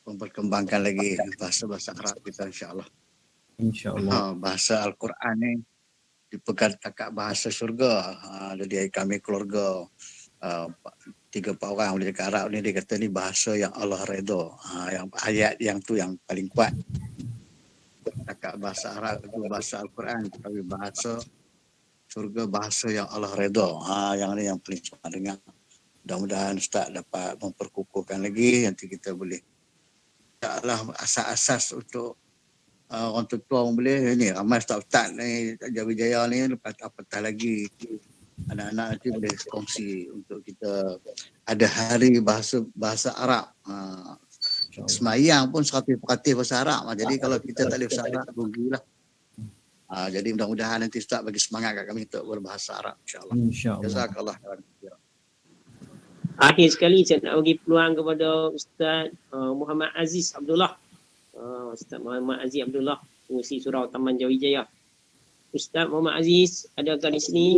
F: memperkembangkan lagi bahasa-bahasa Arab kita, insya-Allah.
A: InsyaAllah.
F: Bahasa Al-Quran ni dipegang takat bahasa syurga. Jadi kami keluarga 3-4 orang boleh cakap Arab ni, dia kata ni bahasa yang Allah redha. Yang ayat yang tu yang paling kuat. Takat bahasa Arab itu bahasa Al-Quran, tapi bahasa syurga bahasa yang Allah redha. Yang ni yang paling senang dengar. Mudah-mudahan Ustaz dapat memperkukuhkan lagi, nanti kita boleh insya-Allah asas-asas untuk orang tua boleh ni ramai ustaz-ustaz ni Jawijaya ni lepas apatah lagi anak-anak nanti boleh kongsi untuk kita ada hari bahasa Arab. Semayang pun 100% bahasa Arab. Jadi kalau kita tak boleh bahasa Arab rugilah. Jadi mudah-mudahan nanti Ustaz bagi semangat kat kami untuk berbahasa Arab, insya-Allah.
A: InsyaAllah.
F: Jazakallah.
C: Akhir sekali saya nak bagi peluang kepada Ustaz Muhammad Aziz Abdullah. Ustaz Muhammad Aziz Abdullah, pengurusi Surau Taman Jawijaya. Ustaz Muhammad Aziz, adakah di sini?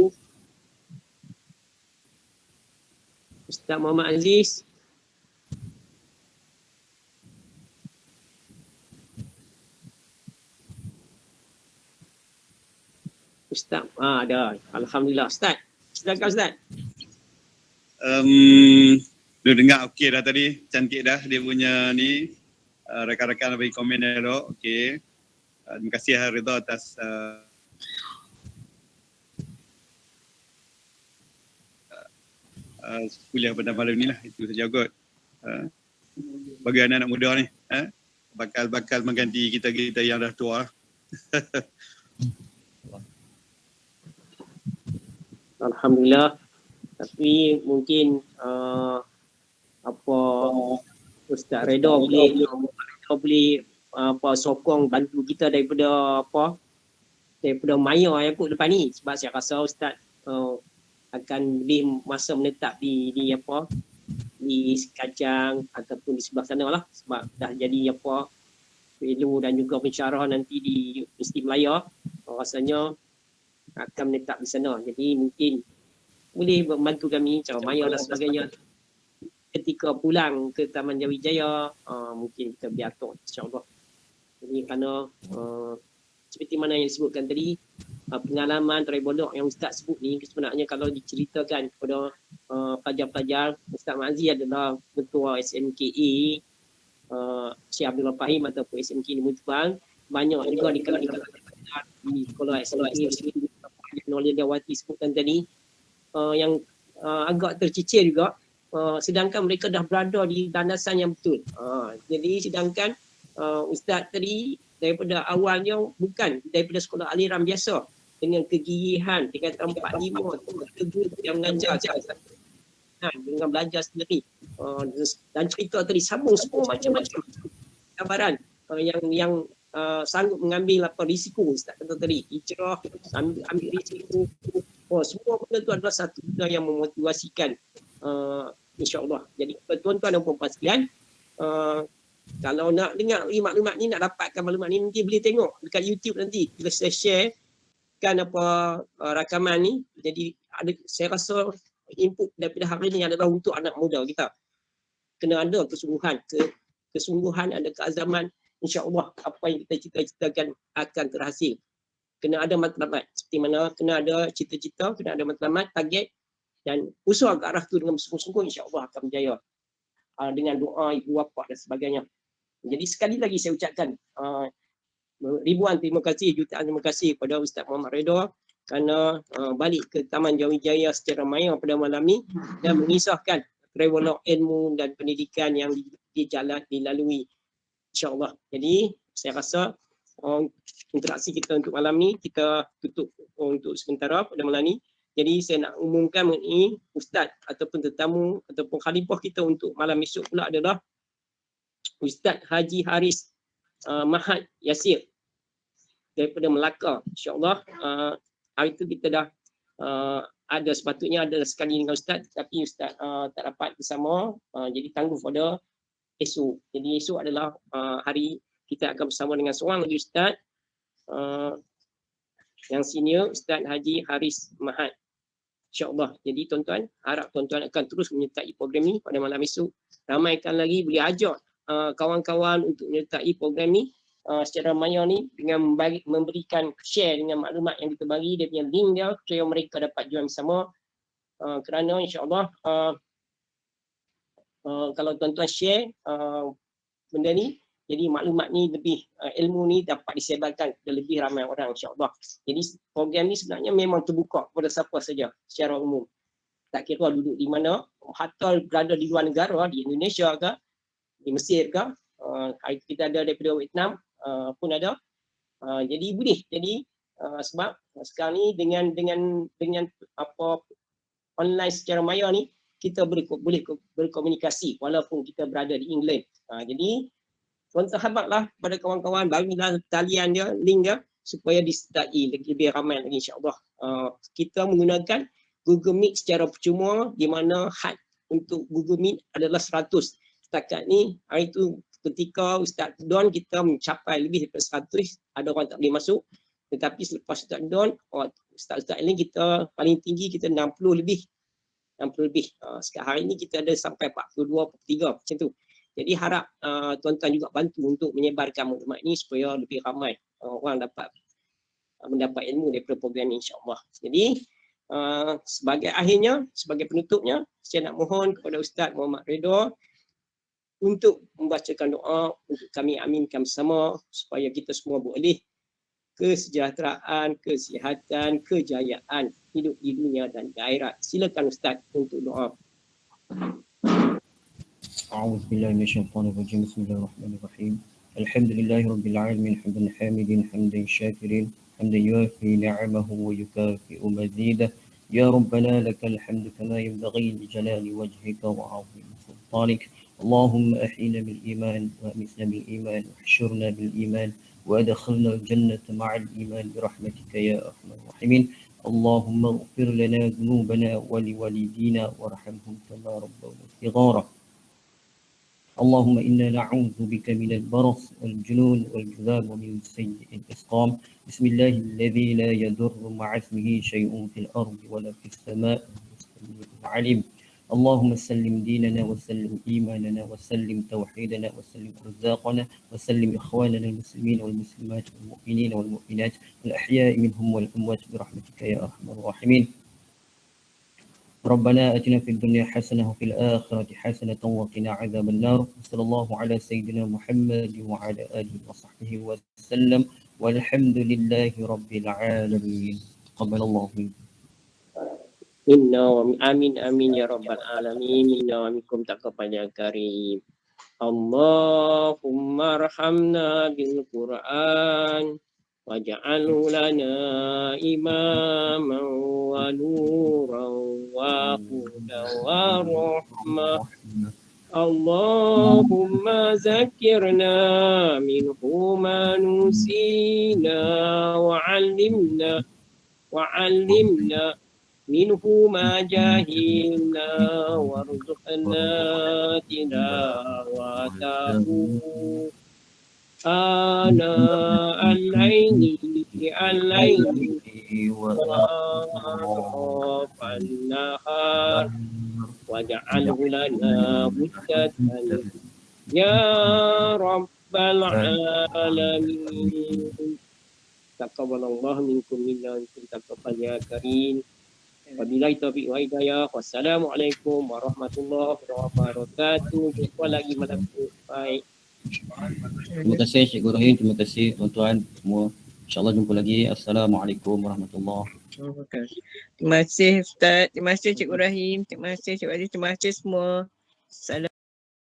C: Ustaz Muhammad Aziz. Ustaz, ada. Alhamdulillah. Ustaz, silakan Ustaz.
G: Dia dengar okey dah tadi, cantik dah dia punya ni. Rakan-rakan bagi komen elok, okey. Terima kasih Ridha atas kuliah pada malam ni lah. Itu saja kot. Bagi anak-anak muda ni, bakal mengganti kita yang dah tua lah.
C: Alhamdulillah. Tapi mungkin Ustaz Redha boleh sokong bantu kita daripada Maya yang kot depan ni, sebab saya rasa Ustaz akan lebih masa menetap di Kajang ataupun di sebelah sana lah, sebab dah jadi fellow dan juga pensyarah nanti di Universiti Melaya, rasanya akan menetap di sana. Jadi mungkin boleh membantu kami cara Maya dan sebagainya. Ketika pulang ke Taman Jawijaya, mungkin kita boleh atur, insya-Allah. Jadi kerana seperti mana yang disebutkan tadi, pengalaman travelog yang Ustaz sebut ni sebenarnya kalau diceritakan kepada pelajar-pelajar, Ustaz Mazi adalah ketua SMKA Syekh Abdul Fahim ataupun SMK Ilmu Tebal. Banyak juga di kalangan di sekolah SMK Nolia Dawati sebutkan tadi yang agak tercicir juga. Sedangkan mereka dah berada di landasan yang betul. Jadi sedangkan Ustaz tadi daripada awalnya bukan daripada sekolah aliran biasa dengan kegigihan tingkatan 4-5 yang mengajar dengan belajar sendiri dan cerita tadi sambung semua macam-macam cabaran yang sanggup mengambil risiko. Ustaz kata tadi hijrah, ambil risiko, semua benda tu adalah satu benda yang memotivasikan, insya-Allah. Jadi tuan-tuan dan puan-puan sekalian, kalau nak dengar maklumat ni, nak dapatkan maklumat ni, nanti boleh tengok dekat YouTube nanti. Kita share kan rakaman ni. Jadi saya rasa input daripada hari ni adalah untuk anak muda kita. Kena ada kesungguhan, ada keazaman, insya-Allah apa yang kita cita-citakan akan terhasil. Kena ada matlamat, seperti mana kena ada cita-cita, kena ada matlamat, target, dan usaha ke arah tu dengan bersungguh-sungguh, insya-Allah akan berjaya. Dengan doa ibu bapa dan sebagainya. Jadi sekali lagi saya ucapkan ribuan terima kasih, jutaan terima kasih kepada Ustaz Muhammad Redha kerana balik ke Taman Jawijaya secara maya pada malam ni dan mengisahkan travelog ilmu dan pendidikan yang dilalui, insya-Allah. Jadi saya rasa interaksi kita untuk malam ni kita tutup untuk sementara pada malam ni. Jadi saya nak umumkan mengenai ustaz ataupun tetamu ataupun khalifah kita untuk malam esok pula adalah Ustaz Haji Haris Mahad Yasir daripada Melaka. InsyaAllah hari itu kita dah ada sepatutnya ada sekali dengan Ustaz, tapi Ustaz tak dapat bersama, jadi tangguh pada esok. Jadi esok adalah hari kita akan bersama dengan seorang lagi Ustaz yang senior, Ustaz Haji Haris Mahad. InsyaAllah. Jadi tuan-tuan, harap tuan-tuan akan terus menyertai program ni pada malam esok. Ramaikan lagi, boleh ajak kawan-kawan untuk menyertai program ni secara maya ni dengan memberikan share dengan maklumat yang kita bagi, dia punya link dia supaya mereka dapat join bersama. Kerana insyaAllah kalau tuan-tuan share benda ni, jadi maklumat ni lebih, ilmu ni dapat disebarkan kepada lebih ramai orang insyaAllah. Jadi program ni sebenarnya memang terbuka kepada siapa saja secara umum. Tak kira duduk di mana, hatta berada di luar negara, di Indonesia ke, di Mesir ke, hari kita ada daripada Vietnam pun ada. Jadi boleh. Jadi sebab sekarang ni dengan apa online secara maya ni, kita boleh berkomunikasi walaupun kita berada di England. Jadi tuan-tuan habaklah pada kawan-kawan, bagilah talian dia, link dia supaya disertai lebih ramai lagi insyaAllah. Kita menggunakan Google Meet secara percuma di mana had untuk Google Meet adalah 100. Setakat ni hari tu ketika Ustaz Don kita mencapai lebih daripada 100, ada orang tak boleh masuk. Tetapi selepas Ustaz Don, Ustaz-Ustaz ini kita paling tinggi kita 60 lebih. 60 lebih. Sekarang hari ni kita ada sampai 42, 43 macam tu. Jadi harap tuan-tuan juga bantu untuk menyebarkan maklumat ini supaya lebih ramai orang dapat mendapat ilmu daripada program ini insyaAllah. Jadi sebagai akhirnya, sebagai penutupnya, saya nak mohon kepada Ustaz Muhammad Redha untuk membacakan doa untuk kami aminkan bersama supaya kita semua beroleh kesejahteraan, kesihatan, kejayaan hidup di dunia dan di akhirat. Silakan Ustaz untuk doa.
A: أعوذ بالله من الشيطان الرجيم بسم الله الرحمن الرحيم الحمد لله رب العالمين حمدا حامدين حمدا شاكرين حمدا يوافي نعمه ويكافئ مزيده يا ربنا لك الحمد كما ينبغي لجلال وجهك وعظيم سلطانك اللهم أحينا بالإيمان وأمسنا بالإيمان واحشرنا بالإيمان وأدخلنا الجنة مع الإيمان برحمتك يا أرحم الراحمين اللهم اغفر لنا ذنوبنا ولوالدينا وارحمهم كما ربونا صغارا اللهم إنا نعوذ بك من البرص والجنون والجذام ومن سيء الإسقام بسم الله الذي لا يضر مع اسمه شيء في الأرض ولا في السماء السميع العليم اللهم سلم ديننا وسلم إيماننا وسلم توحيدنا وسلم رزاقنا وسلم إخواننا المسلمين والمسلمات والمؤمنين والمؤمنات الأحياء منهم والأموات برحمتك يا أرحم الراحمين ربنا آتنا في الدنيا حسنة وفي الآخرة حسنة وقنا عذاب النار وصلى الله على سيدنا محمد وعلى آله وصحبه وسلم والحمد لله رب العالمين تقبل الله منكم
C: Inna wa amin amin ya rabbal alamin. Inna wa minkum taqabbal ya karim. Allahumma arhamna bil Qur'an waj'alhu lana imaman wa nuran wa hudan wa rahmah. Allahumma zakirna minhu ma nusina wa 'allimna منه ما جاهلنا وارزقنا تلاوته آناء الليل وأطراف النهار واجعله لنا هدى يا رب العالمين تقبل الله منكم منا ومنكم تقبل يا كريم. Wabillahi taufiq wa hidayah. Wassalamualaikum warahmatullahi wabarakatuh. Jumpa lagi malam tu. Baik.
A: Terima kasih Cikgu Rahim, terima kasih tuan-tuan semua. InsyaAllah jumpa lagi. Assalamualaikum warahmatullahi wabarakatuh.
D: Terima kasih Ustaz. Terima kasih Cikgu Rahim. Terima kasih Cikgu Aziz. Terima kasih semua. Salam.